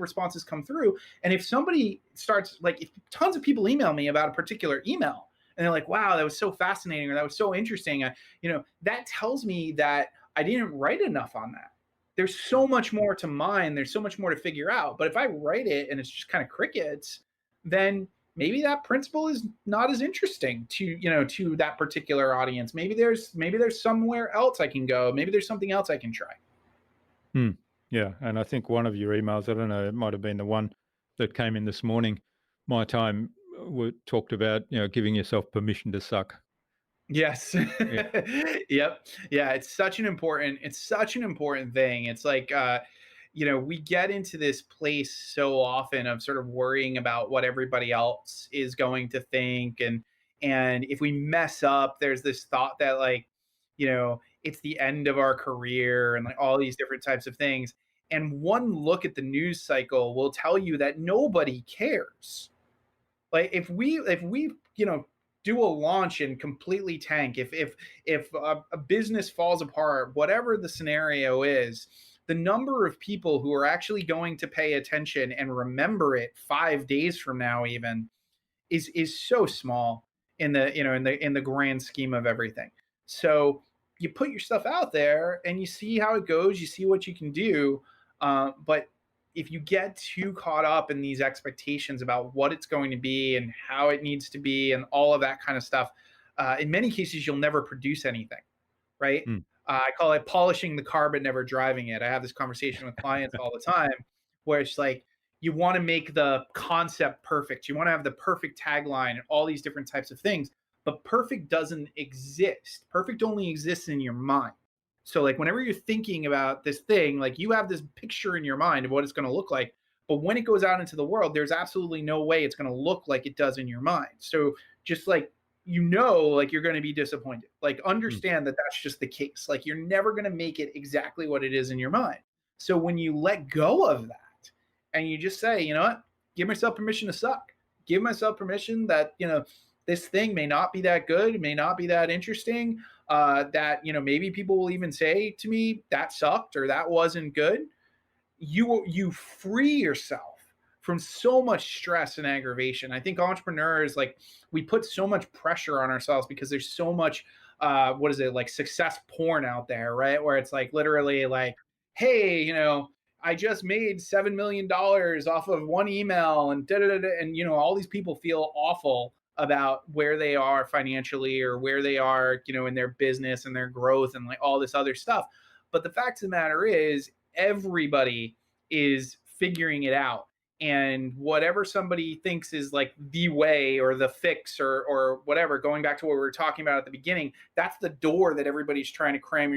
responses come through. And if somebody starts, like, if tons of people email me about a particular email and they're like, wow, that was so fascinating, or that was so interesting, that tells me that I didn't write enough on that. There's so much more to mine. There's so much more to figure out. But if I write it and it's just kind of crickets, then maybe that principle is not as interesting to that particular audience. Maybe there's somewhere else I can go. Maybe there's something else I can try. Yeah. And I think one of your emails, I don't know, it might have been the one that came in this morning, my time, we talked about, giving yourself permission to suck. Yes. Yeah. Yep. Yeah. It's such an important thing. It's like, we get into this place so often of sort of worrying about what everybody else is going to think. And if we mess up, there's this thought that like, it's the end of our career and like all these different types of things. And one look at the news cycle will tell you that nobody cares. Like if we do a launch and completely tank, if a business falls apart, whatever the scenario is, the number of people who are actually going to pay attention and remember it 5 days from now even is so small in the grand scheme of everything. So you put your stuff out there and you see how it goes, you see what you can do, but if you get too caught up in these expectations about what it's going to be and how it needs to be and all of that kind of stuff, in many cases, you'll never produce anything, right? I call it polishing the car, but never driving it. I have this conversation with clients all the time where it's like, you want to make the concept perfect. You want to have the perfect tagline and all these different types of things, but perfect doesn't exist. Perfect only exists in your mind. So like whenever you're thinking about this thing, like you have this picture in your mind of what it's going to look like, but when it goes out into the world, there's absolutely no way it's going to look like it does in your mind. So just like, like you're going to be disappointed. Like understand that that's just the case. Like you're never going to make it exactly what it is in your mind. So when you let go of that and you just say, you know what, give myself permission to suck. Give myself permission that, this thing may not be that good, may not be that interesting, that, maybe people will even say to me that sucked or that wasn't good. You free yourself from so much stress and aggravation. I think entrepreneurs, like we put so much pressure on ourselves because there's so much, like success porn out there, right? Where it's like literally like, hey, I just made $7 million off of one email and and all these people feel awful about where they are financially or where they are, in their business and their growth and like all this other stuff. But the fact of the matter is everybody is figuring it out. And whatever somebody thinks is like the way or the fix or whatever, going back to what we were talking about at the beginning, that's the door that everybody's trying to cram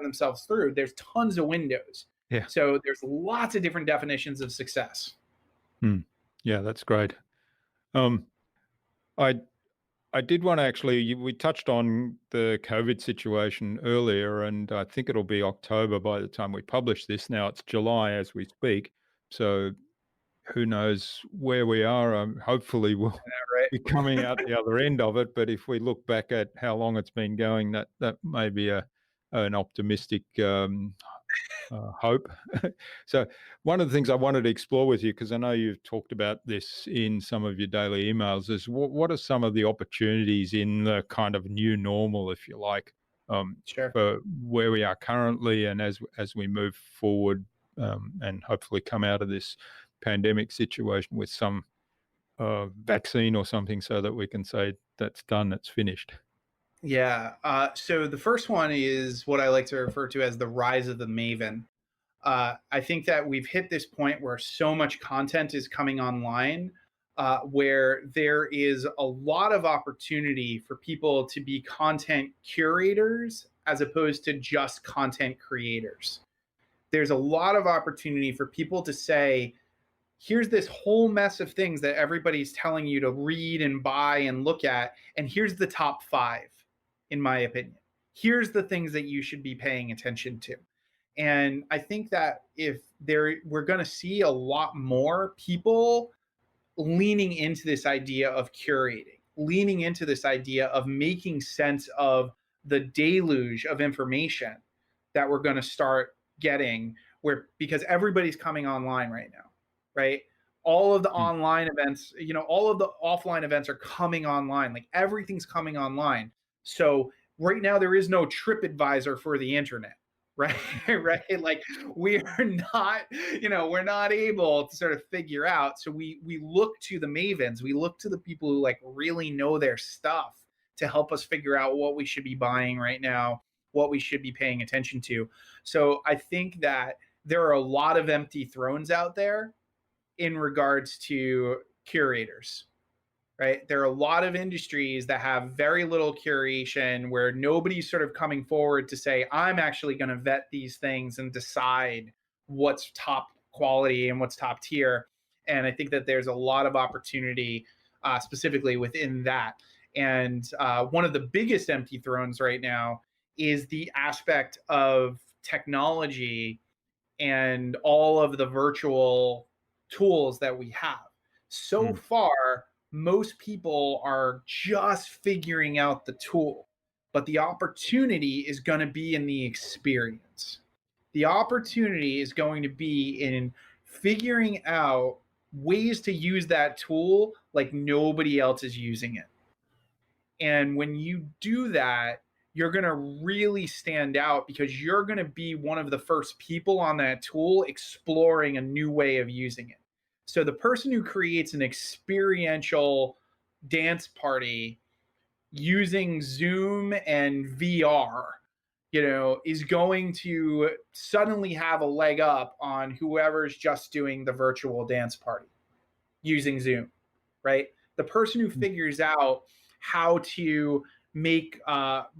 themselves through. There's tons of windows. Yeah. So there's lots of different definitions of success. Yeah, that's great. Um, I I did want to actually, we touched on the COVID situation earlier, and I think it'll be October by the time we publish this. Now it's July as we speak. So who knows where we are? Hopefully we'll Right. be coming out the other end of it. But if we look back at how long it's been going, that may be an optimistic hope. So one of the things I wanted to explore with you, because I know you've talked about this in some of your daily emails, is what are some of the opportunities in the kind of new normal, if you like, Sure. for where we are currently, and as we move forward, and hopefully come out of this pandemic situation with some vaccine or something, so that we can say that's done, it's finished. Yeah. So the first one is what I like to refer to as the rise of the Maven. I think that we've hit this point where so much content is coming online, where there is a lot of opportunity for people to be content curators as opposed to just content creators. There's a lot of opportunity for people to say, here's this whole mess of things that everybody's telling you to read and buy and look at, and here's the top five, in my opinion. Here's the things that you should be paying attention to. And I think that if we're going to see a lot more people leaning into this idea of curating, leaning into this idea of making sense of the deluge of information that we're going to start getting, where because everybody's coming online right now, right? All of the Mm. online events, all of the offline events are coming online. Like everything's coming online. So right now there is no TripAdvisor for the internet, right? Right? Like we are not, we're not able to sort of figure out. So we look to the mavens, we look to the people who like really know their stuff to help us figure out what we should be buying right now, what we should be paying attention to. So I think that there are a lot of empty thrones out there in regards to curators, right? There are a lot of industries that have very little curation where nobody's sort of coming forward to say, I'm actually going to vet these things and decide what's top quality and what's top tier. And I think that there's a lot of opportunity specifically within that. And one of the biggest empty thrones right now is the aspect of technology and all of the virtual tools that we have. So Mm. far, most people are just figuring out the tool, but the opportunity is going to be in the experience. The opportunity is going to be in figuring out ways to use that tool like nobody else is using it. And when you do that, you're going to really stand out because you're going to be one of the first people on that tool exploring a new way of using it. So the person who creates an experiential dance party using Zoom and VR, is going to suddenly have a leg up on whoever's just doing the virtual dance party using Zoom, right? The person who figures out how to make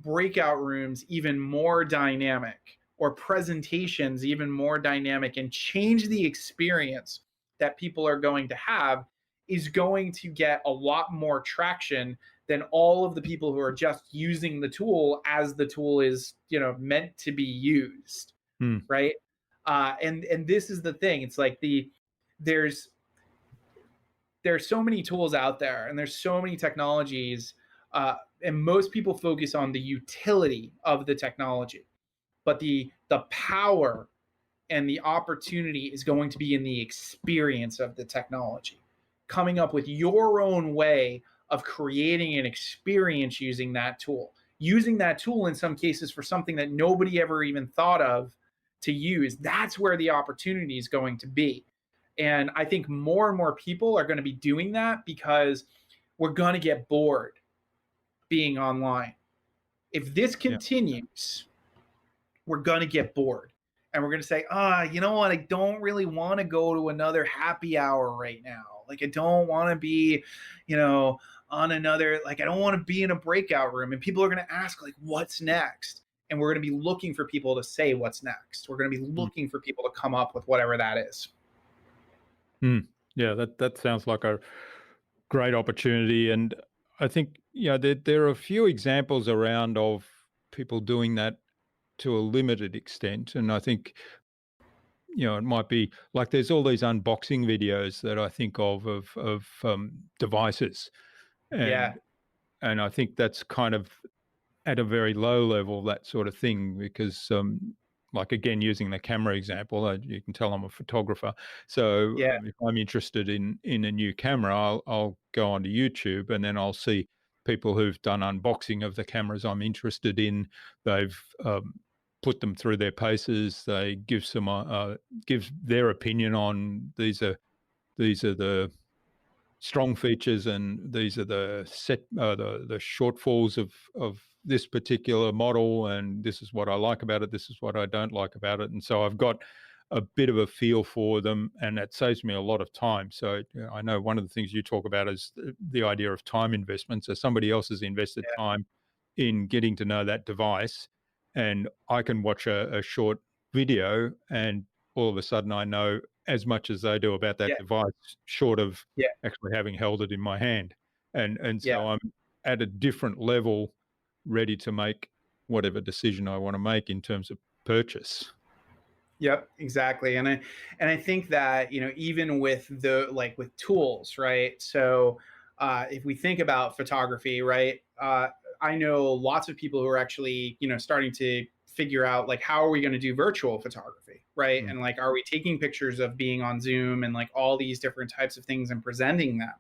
breakout rooms even more dynamic or presentations even more dynamic and change the experience that people are going to have is going to get a lot more traction than all of the people who are just using the tool as the tool is meant to be used, Mm. right? And this is the thing, it's like there's there's so many tools out there and there's so many technologies, and most people focus on the utility of the technology, but the power and the opportunity is going to be in the experience of the technology, coming up with your own way of creating an experience using that tool in some cases for something that nobody ever even thought of to use. That's where the opportunity is going to be. And I think more and more people are going to be doing that because we're going to get bored being online. If this Yeah. continues, we're going to get bored. And we're going to say, you know what? I don't really want to go to another happy hour right now. Like, I don't want to be, on another, like, I don't want to be in a breakout room. And people are going to ask, like, what's next? And we're going to be looking for people to say what's next. We're going to be Mm. looking for people to come up with whatever that is. Mm. Yeah, that sounds like a great opportunity. And I think, there are a few examples around of people doing that to a limited extent. And I think, it might be like there's all these unboxing videos that I think of devices. Yeah, And I think that's kind of at a very low level, that sort of thing, because like again, using the camera example, you can tell I'm a photographer. So yeah, if I'm interested in a new camera, I'll go onto YouTube and then I'll see people who've done unboxing of the cameras I'm interested in. They've put them through their paces. They give their opinion on these are the strong features, and these are the shortfalls of this particular model, and this is what I like about it, this is what I don't like about it. And so I've got a bit of a feel for them, and that saves me a lot of time. So I know one of the things you talk about is the idea of time investment. So somebody else has invested yeah, time in getting to know that device, and I can watch a short video, and all of a sudden I know as much as they do about that yeah, device, short of yeah, actually having held it in my hand. And yeah. so I'm at a different level, ready to make whatever decision I want to make in terms of purchase. Yep, exactly. And I think that, even with the like with tools, right? So if we think about photography, right? I know lots of people who are actually, starting to figure out like how are we going to do virtual photography, right? Mm. And like are we taking pictures of being on Zoom and like all these different types of things and presenting them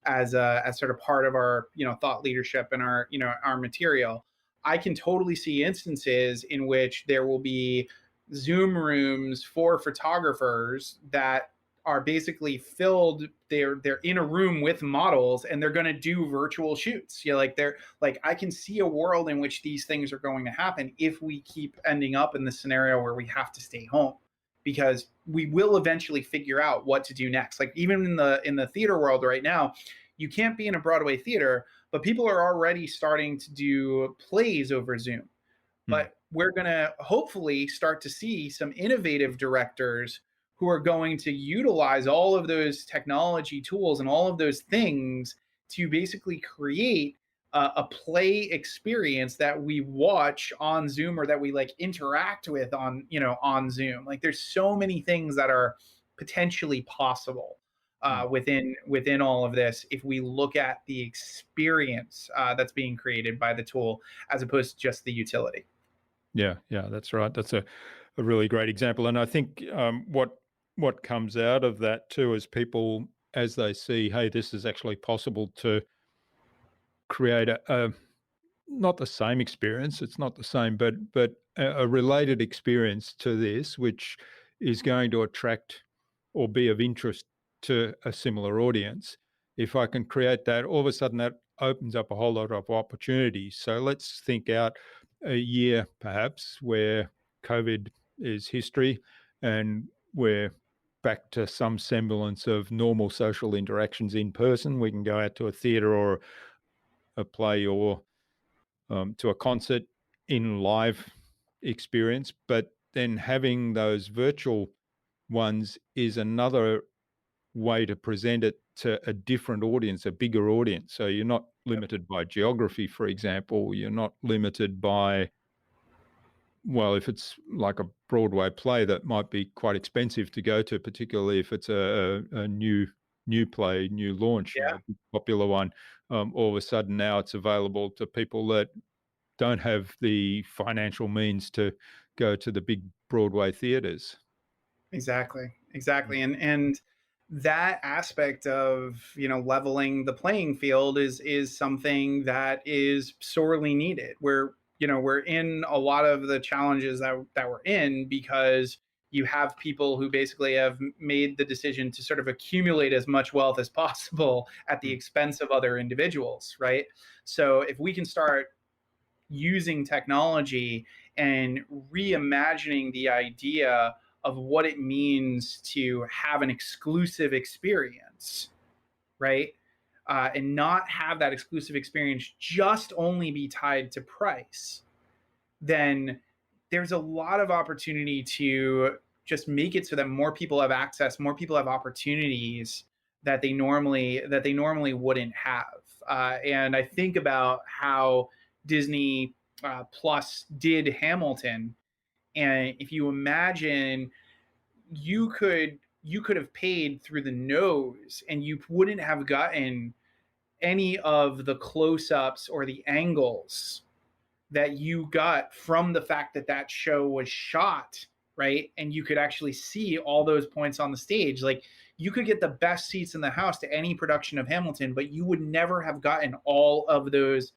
as sort of part of our, thought leadership and our, our material. I can totally see instances in which there will be Zoom rooms for photographers that are basically filled. They're in a room with models and they're going to do virtual shoots. Like they're like I can see a world in which these things are going to happen if we keep ending up in the scenario where we have to stay home, because we will eventually figure out what to do next. Like even in the theater world right now, you can't be in a Broadway theater, but people are already starting to do plays over Zoom. Mm. But we're going to hopefully start to see some innovative directors who are going to utilize all of those technology tools and all of those things to basically create a play experience that we watch on Zoom or that we like interact with on Zoom. Like there's so many things that are potentially possible Mm. within all of this if we look at the experience that's being created by the tool as opposed to just the utility. Yeah, that's right. That's a really great example. And I think what comes out of that too is people, as they see, hey, this is actually possible to create a not the same experience. It's not the same, but a related experience to this, which is going to attract or be of interest to a similar audience. If I can create that, all of a sudden that opens up a whole lot of opportunities. So let's think out a year perhaps where COVID is history and we're back to some semblance of normal social interactions in person. We can go out to a theatre or a play or to a concert in live experience, but then having those virtual ones is another way to present it to a different audience, a bigger audience. So you're not limited by geography, for example. You're not limited by, well, if it's like a Broadway play, that might be quite expensive to go to, particularly if it's a new play, new launch, Yeah, a popular one. All of a sudden now it's available to people that don't have the financial means to go to the big Broadway theaters. exactly. Mm. Exactly. And that aspect of, leveling the playing field is something that is sorely needed. We're in a lot of the challenges that we're in because you have people who basically have made the decision to sort of accumulate as much wealth as possible at the Mm. expense of other individuals, right? So if we can start using technology and reimagining the idea of what it means to have an exclusive experience, right? And not have that exclusive experience just only be tied to price, then there's a lot of opportunity to just make it so that more people have access, more people have opportunities that they normally wouldn't have. And I think about how Disney Plus did Hamilton, and if you imagine, you could have paid through the nose, and you wouldn't have gotten any of the close-ups or the angles that you got from the fact that that show was shot, right? And you could actually see all those points on the stage. Like, you could get the best seats in the house to any production of Hamilton, but you would never have gotten all of those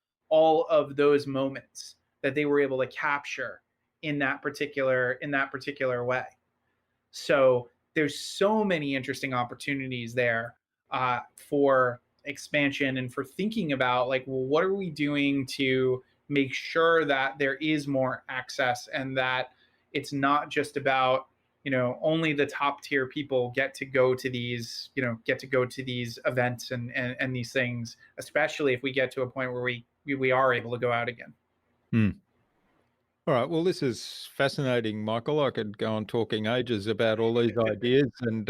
moments that they were able to capture in that particular way. So there's so many interesting opportunities there for expansion, and for thinking about, like, well, what are we doing to make sure that there is more access, and that it's not just about, only the top tier people get to go to these events and these things, especially if we get to a point where we are able to go out again. All right. Well, this is fascinating, Michael. I could go on talking ages about all these ideas, and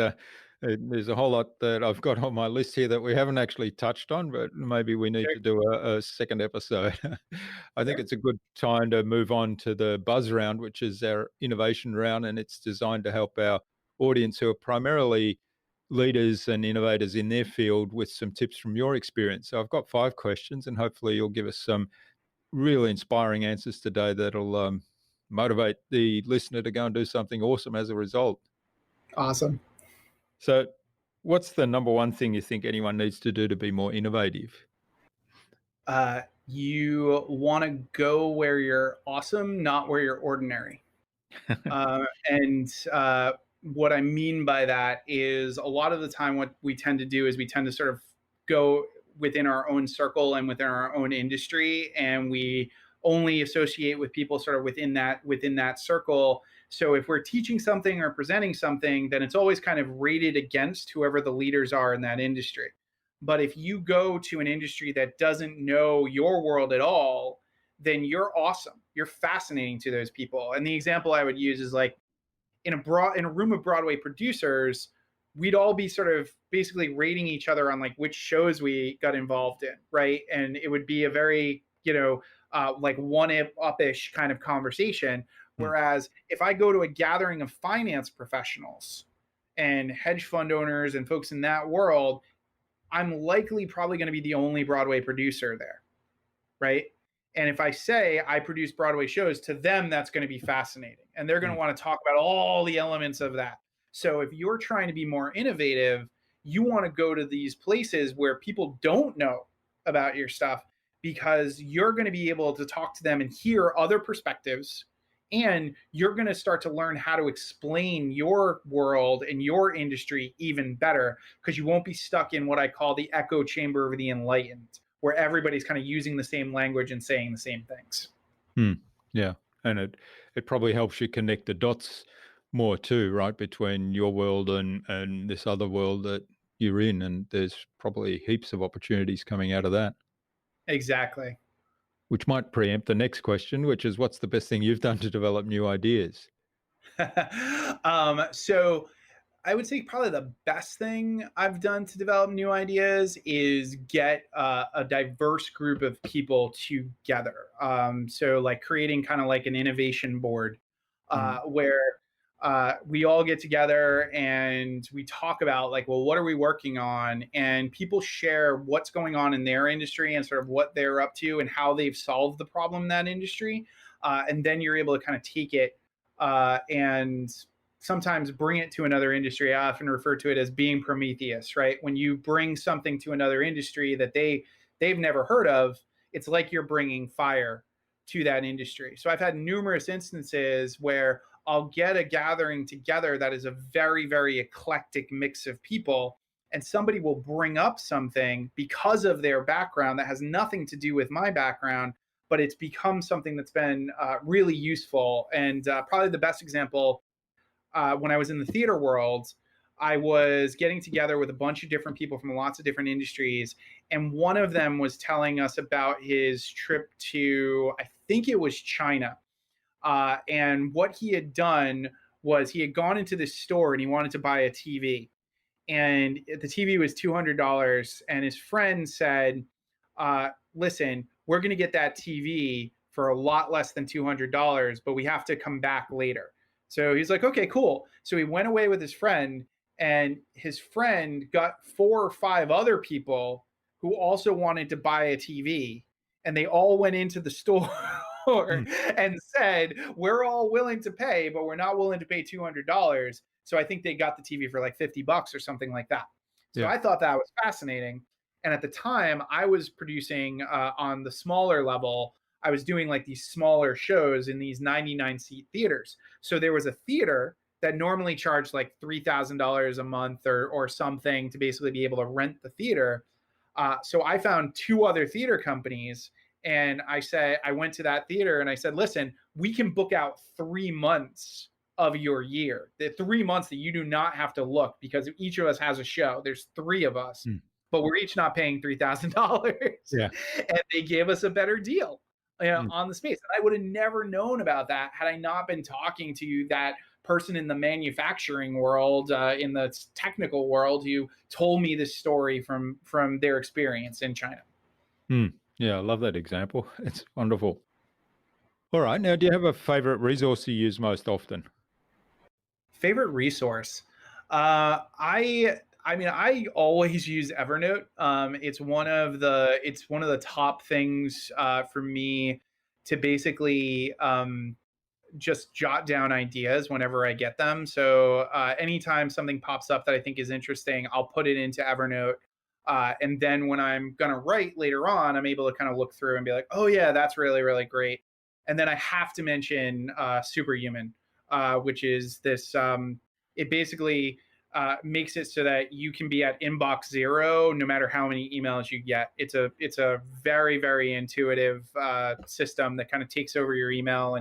there's a whole lot that I've got on my list here that we haven't actually touched on, but maybe we need to do a second episode. I think it's a good time to move on to the Buzz Round, which is our innovation round, and it's designed to help our audience, who are primarily leaders and innovators in their field, with some tips from your experience. So I've got 5 questions, and hopefully you'll give us some really inspiring answers today that'll motivate the listener to go and do something awesome as a result. Awesome. So what's the number one thing you think anyone needs to do to be more innovative? You want to go where you're awesome, not where you're ordinary. And what I mean by that is, a lot of the time what we tend to do is we tend to sort of go within our own circle and within our own industry, and we only associate with people sort of within that circle. So if we're teaching something or presenting something, then it's always kind of rated against whoever the leaders are in that industry. But if you go to an industry that doesn't know your world at all, then you're awesome. You're fascinating to those people. And the example I would use is, like, in a room of Broadway producers, we'd all be sort of basically rating each other on, like, which shows we got involved in, right? And it would be a very, like, one-up-ish kind of conversation. Whereas if I go to a gathering of finance professionals and hedge fund owners and folks in that world, I'm likely probably going to be the only Broadway producer there, right? And if I say I produce Broadway shows, to them, that's going to be fascinating. And they're going to want to talk about all the elements of that. So if you're trying to be more innovative, you want to go to these places where people don't know about your stuff, because you're going to be able to talk to them and hear other perspectives. And you're going to start to learn how to explain your world and your industry even better, because you won't be stuck in what I call the echo chamber of the enlightened, where everybody's kind of using the same language and saying the same things. Yeah. And it probably helps you connect the dots more too, right, between your world and this other world that you're in. And there's probably heaps of opportunities coming out of that. Exactly. Which might preempt the next question, which is, what's the best thing you've done to develop new ideas? So I would say probably the best thing I've done to develop new ideas is get a diverse group of people together. So, like, creating kind of like an innovation board where we all get together and we talk about, like, well, what are we working on? And people share what's going on in their industry and sort of what they're up to and how they've solved the problem in that industry. And then you're able to kind of take it and sometimes bring it to another industry. I often refer to it as being Prometheus, right? When you bring something to another industry that they've never heard of, it's like you're bringing fire to that industry. So I've had numerous instances where I'll get a gathering together that is a very, very eclectic mix of people, and somebody will bring up something because of their background that has nothing to do with my background, but it's become something that's been really useful. And probably the best example, when I was in the theater world, I was getting together with a bunch of different people from lots of different industries. And one of them was telling us about his trip to, I think it was China. And what he had done was he had gone into this store and he wanted to buy a TV. and the TV was $200. And his friend said, listen, we're going to get that TV for a lot less than $200, but we have to come back later. So he's like, okay, cool. So he went away with his friend, and his friend got 4 or 5 other people who also wanted to buy a TV. And they all went into the store and said, we're all willing to pay, but we're not willing to pay $200. So I think they got the TV for like $50 or something like that. So I thought that was fascinating. And at the time, I was producing on the smaller level. I was doing like these smaller shows in these 99-seat theaters. So there was a theater that normally charged like $3,000 a month or something to basically be able to rent the theater. So I found 2 other theater companies, and I went to that theater and I said, listen, we can book out 3 months of your year, the 3 months that you do not have to look, because each of us has a show. There's 3 of us, but we're each not paying $3,000. Yeah. And they gave us a better deal on the space. And I would have never known about that had I not been talking to that person in the manufacturing world, in the technical world, who told me this story from their experience in China. Yeah, I love that example. It's wonderful. All right. Now, do you have a favorite resource you use most often? Favorite resource? I mean, I always use Evernote. It's one of the top things for me to basically just jot down ideas whenever I get them. So anytime something pops up that I think is interesting, I'll put it into Evernote. And then when I'm going to write later on, I'm able to kind of look through and be like, oh yeah, that's really, really great. And then I have to mention Superhuman, which is this, it basically makes it so that you can be at inbox 0 no matter how many emails you get. It's a very, very intuitive system that kind of takes over your email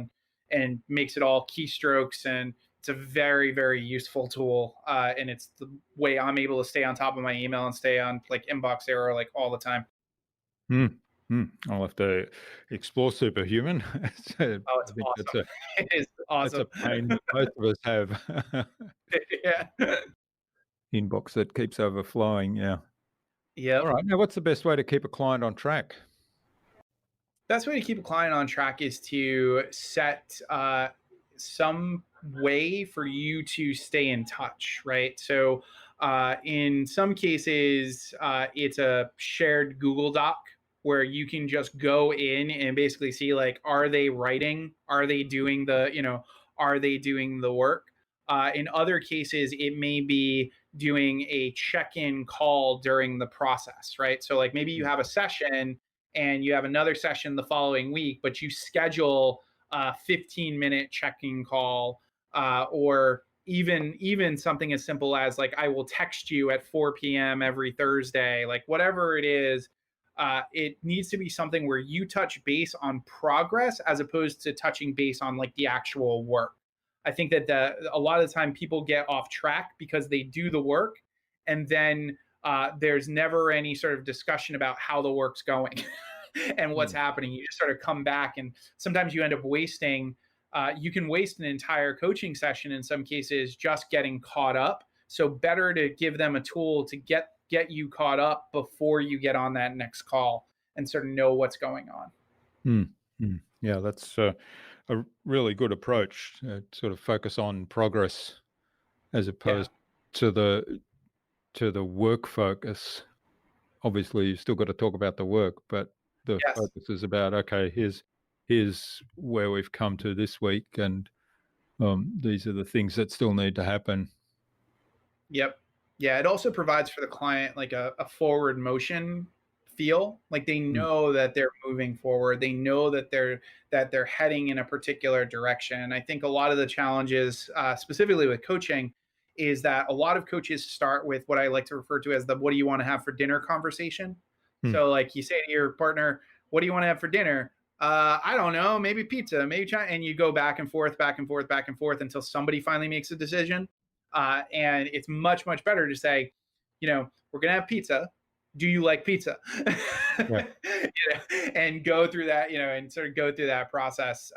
and makes it all keystrokes, and it's a very, very useful tool. And it's the way I'm able to stay on top of my email and stay on like inbox 0 like all the time. I'll have to explore Superhuman. It's awesome. It is awesome. That's a pain that most of us have. Yeah. Inbox that keeps overflowing. Yeah. Yeah. All right. Now, what's the best way to keep a client on track? Best way to keep a client on track is to set some way for you to stay in touch, right? So in some cases, it's a shared Google Doc where you can just go in and basically see, like, are they writing? Are they doing are they doing the work? In other cases, it may be doing a check-in call during the process, right? So like maybe you have a session and you have another session the following week, but you schedule a 15-minute check-in call, or even something as simple as like, I will text you at 4 p.m. every Thursday, like whatever it is. It needs to be something where you touch base on progress as opposed to touching base on like the actual work. I think that a lot of the time people get off track because they do the work, and then there's never any sort of discussion about how the work's going and what's happening. You just sort of come back, and sometimes you end up wasting, you can waste an entire coaching session in some cases just getting caught up. So better to give them a tool to get you caught up before you get on that next call and sort of know what's going on. Yeah, that's a really good approach. Sort of focus on progress as opposed to the work focus. Obviously, you've still got to talk about the work, but the focus is about, okay, here's where we've come to this week, and these are the things that still need to happen. Yep. Yeah, it also provides for the client like a forward motion feel, like they know that they're moving forward. They know that they're heading in a particular direction. And I think a lot of the challenges, specifically with coaching, is that a lot of coaches start with what I like to refer to as the "what do you want to have for dinner" conversation. So like you say to your partner, "What do you want to have for dinner?" I don't know, maybe pizza, maybe China, and you go back and forth until somebody finally makes a decision. And it's much, much better to say, we're going to have pizza. Do you like pizza? And go through that, and sort of go through that process.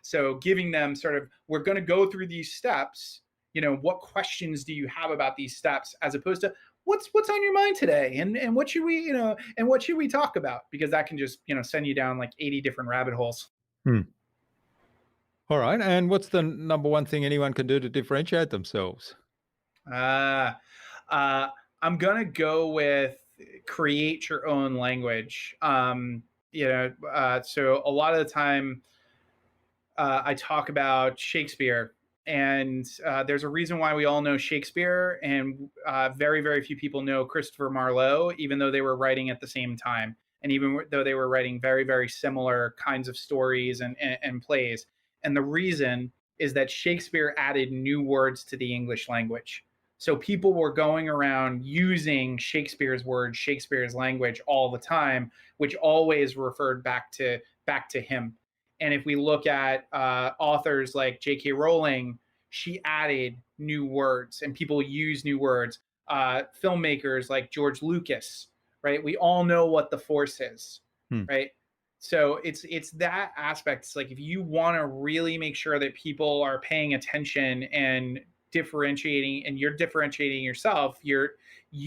So giving them sort of, we're going to go through these steps. what questions do you have about these steps, as opposed to what's on your mind today, and what should we, and what should we talk about, because that can just, send you down like 80 different rabbit holes. Hmm. All right. And what's the number one thing anyone can do to differentiate themselves? Uh, uh, I'm gonna go with create your own language. So a lot of the time, I talk about Shakespeare, and there's a reason why we all know Shakespeare, and very, very few people know Christopher Marlowe, even though they were writing at the same time, and even though they were writing very, very similar kinds of stories and plays. And the reason is that Shakespeare added new words to the English language. So people were going around using Shakespeare's words, Shakespeare's language all the time, which always referred back to him. And if we look at authors like J.K. Rowling, she added new words, and people use new words. Filmmakers like George Lucas, right? We all know what the Force is, right? So it's that aspect. It's like, if you want to really make sure that people are paying attention and differentiating, and you're differentiating yourself, you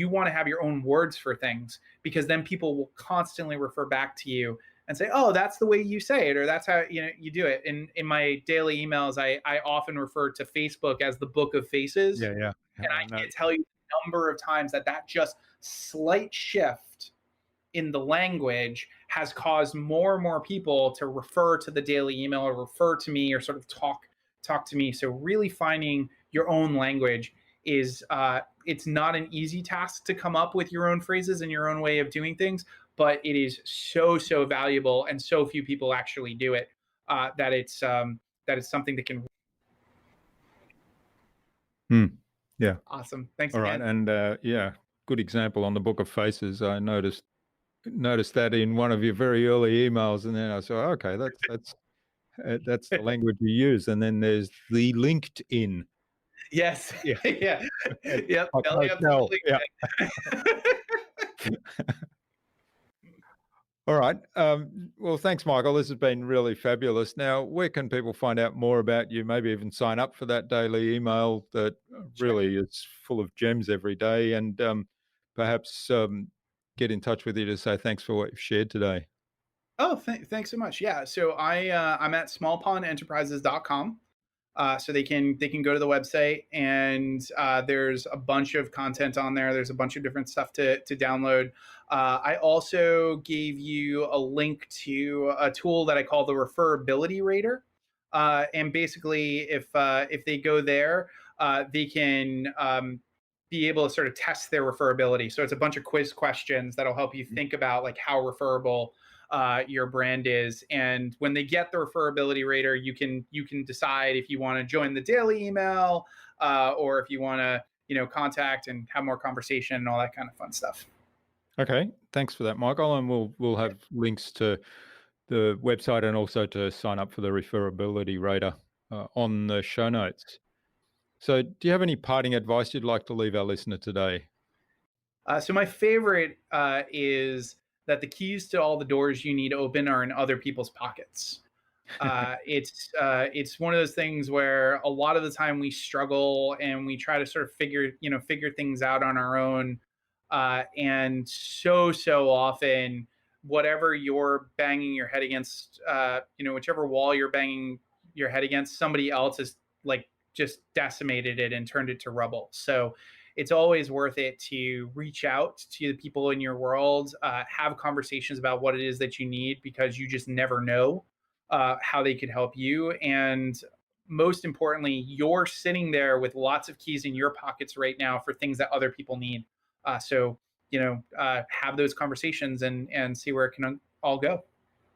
want to have your own words for things, because then people will constantly refer back to you and say, "Oh, that's the way you say it," or "That's how you do it." In my daily emails, I often refer to Facebook as the Book of Faces. Yeah. And I can't tell you the number of times that just slight shift in the language has caused more and more people to refer to the daily email, or refer to me, or sort of talk to me. So really finding your own language is it's not an easy task to come up with your own phrases and your own way of doing things, but it is so valuable, and so few people actually do it, that it's something that can. Yeah. Awesome. Thanks All right. again. And yeah, good example on the Book of Faces. I noticed that in one of your very early emails, and then I saw, okay, that's the language you use. And then there's the LinkedIn. Yes. Yeah. Yeah. Yep. Belly up to Hotel. the Yeah. All right. Well, thanks, Michael. This has been really fabulous. Now, where can people find out more about you? Maybe even sign up for that daily email that really is full of gems every day, and perhaps get in touch with you to say thanks for what you've shared today. Oh, thanks so much. Yeah. So I'm at smallpondenterprises.com. So they can go to the website, and there's a bunch of content on there. There's a bunch of different stuff to download. I also gave you a link to a tool that I call the Referability Rater, and basically, if they go there, they can be able to sort of test their referability. So it's a bunch of quiz questions that'll help you think about like how referable your brand is. And when they get the Referability Rater, you can decide if you want to join the daily email, or if you want to contact and have more conversation and all that kind of fun stuff. Okay, thanks for that, Michael. And we'll have links to the website and also to sign up for the Referability Rater on the show notes. So, do you have any parting advice you'd like to leave our listener today? So my favorite is that the keys to all the doors you need open are in other people's pockets. It's one of those things where a lot of the time we struggle, and we try to sort of figure things out on our own, and so often, whatever you're banging your head against, whichever wall you're banging your head against, somebody else has like just decimated it and turned it to rubble. So it's always worth it to reach out to the people in your world, have conversations about what it is that you need, because you just never know how they could help you. And most importantly, you're sitting there with lots of keys in your pockets right now for things that other people need. So have those conversations and see where it can all go.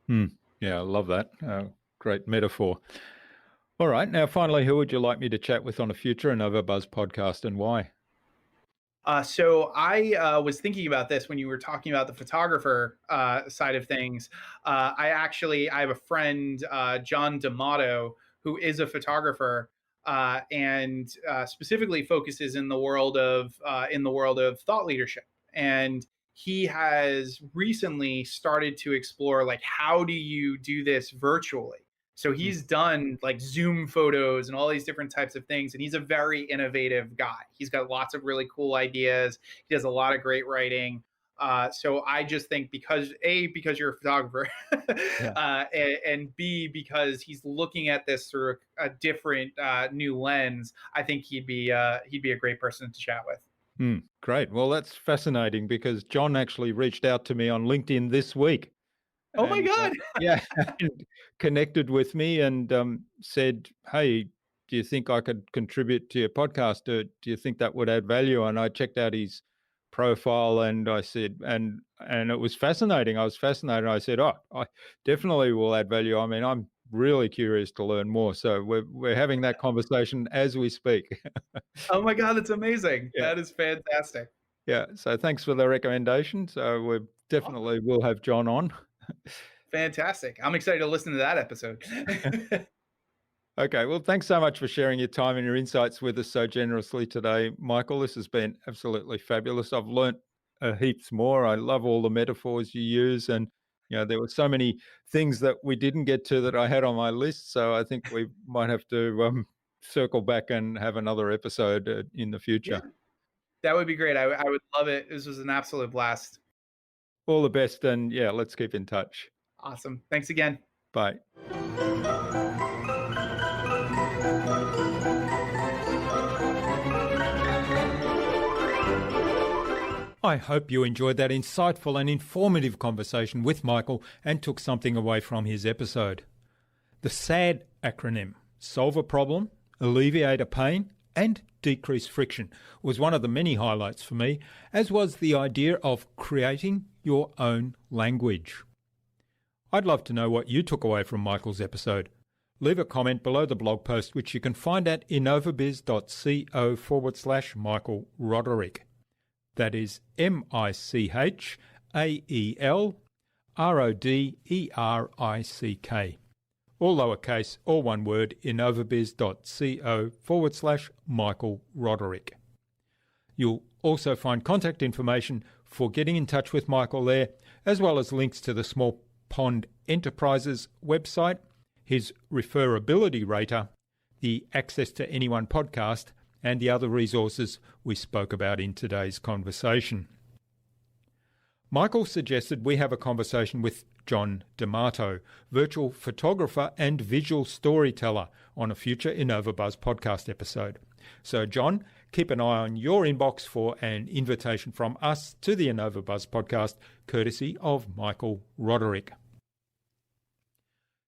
Yeah, I love that. Great metaphor. All right. Now, finally, who would you like me to chat with on a future InnovaBuzz podcast, and why? So I was thinking about this when you were talking about the photographer side of things. I have a friend, John D'Amato, who is a photographer, and specifically focuses in the world of thought leadership. And he has recently started to explore, like, how do you do this virtually? So he's done like Zoom photos and all these different types of things. And he's a very innovative guy. He's got lots of really cool ideas. He does a lot of great writing. So I just think because you're a photographer, and B, because he's looking at this through a different new lens, I think he'd be a great person to chat with. Great. Well, that's fascinating because John actually reached out to me on LinkedIn this week. Oh my God. And connected with me and said, hey, do you think I could contribute to your podcast? Do you think that would add value? And I checked out his profile and I said, and it was fascinating. I was fascinated. I said, I definitely will add value. I mean, I'm really curious to learn more. So we're having that conversation as we speak. Oh my God, that's amazing. Yeah. That is fantastic. Yeah. So thanks for the recommendation. So we definitely will have John on. Fantastic. I'm excited to listen to that episode. Okay. Well, thanks so much for sharing your time and your insights with us so generously today, Michael. This has been absolutely fabulous. I've learnt heaps more. I love all the metaphors you use. And, there were so many things that we didn't get to that I had on my list. So I think we might have to circle back and have another episode in the future. Yeah. That would be great. I would love it. This was an absolute blast. All the best. And let's keep in touch. Awesome. Thanks again. Bye. I hope you enjoyed that insightful and informative conversation with Michael and took something away from his episode. The SAD acronym, solve a problem, alleviate a pain, and decrease friction, was one of the many highlights for me, as was the idea of creating your own language. I'd love to know what you took away from Michael's episode. Leave a comment below the blog post, which you can find at innovabiz.co/Michael Roderick. That is MichaelRoderick. All lowercase, all one word, innovabiz.co/Michael Roderick. You'll also find contact information for getting in touch with Michael there, as well as links to the Small Pond Enterprises website, his Referability Rater, the Access to Anyone podcast, and the other resources we spoke about in today's conversation. Michael suggested we have a conversation with John D'Amato, virtual photographer and visual storyteller, on a future InnovaBuzz podcast episode. So, John, keep an eye on your inbox for an invitation from us to the InnovaBuzz podcast, courtesy of Michael Roderick.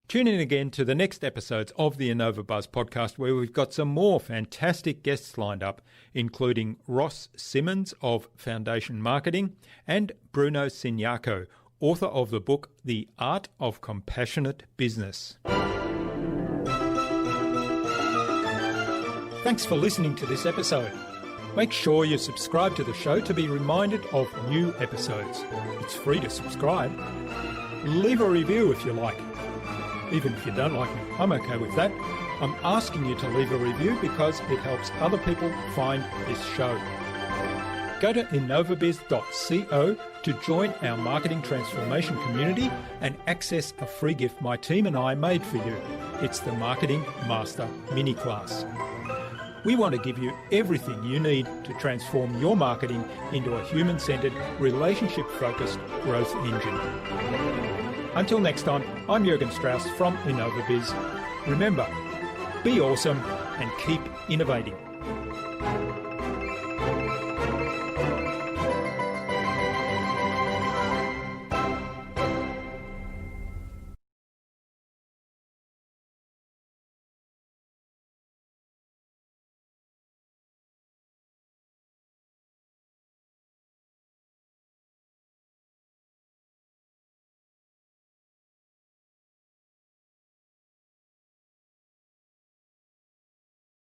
Tune in again to the next episodes of the InnovaBuzz podcast, where we've got some more fantastic guests lined up, including Ross Simmons of Foundation Marketing and Bruno Signaco, author of the book The Art of Compassionate Business. Thanks for listening to this episode. Make sure you subscribe to the show to be reminded of new episodes. It's free to subscribe. Leave a review if you like. Even if you don't like me, I'm okay with that. I'm asking you to leave a review because it helps other people find this show. Go to innovabiz.co to join our marketing transformation community and access a free gift my team and I made for you. It's the Marketing Master Mini Class. We want to give you everything you need to transform your marketing into a human-centered, relationship-focused growth engine. Until next time, I'm Jürgen Strauss from InnovaBiz. Remember, be awesome and keep innovating.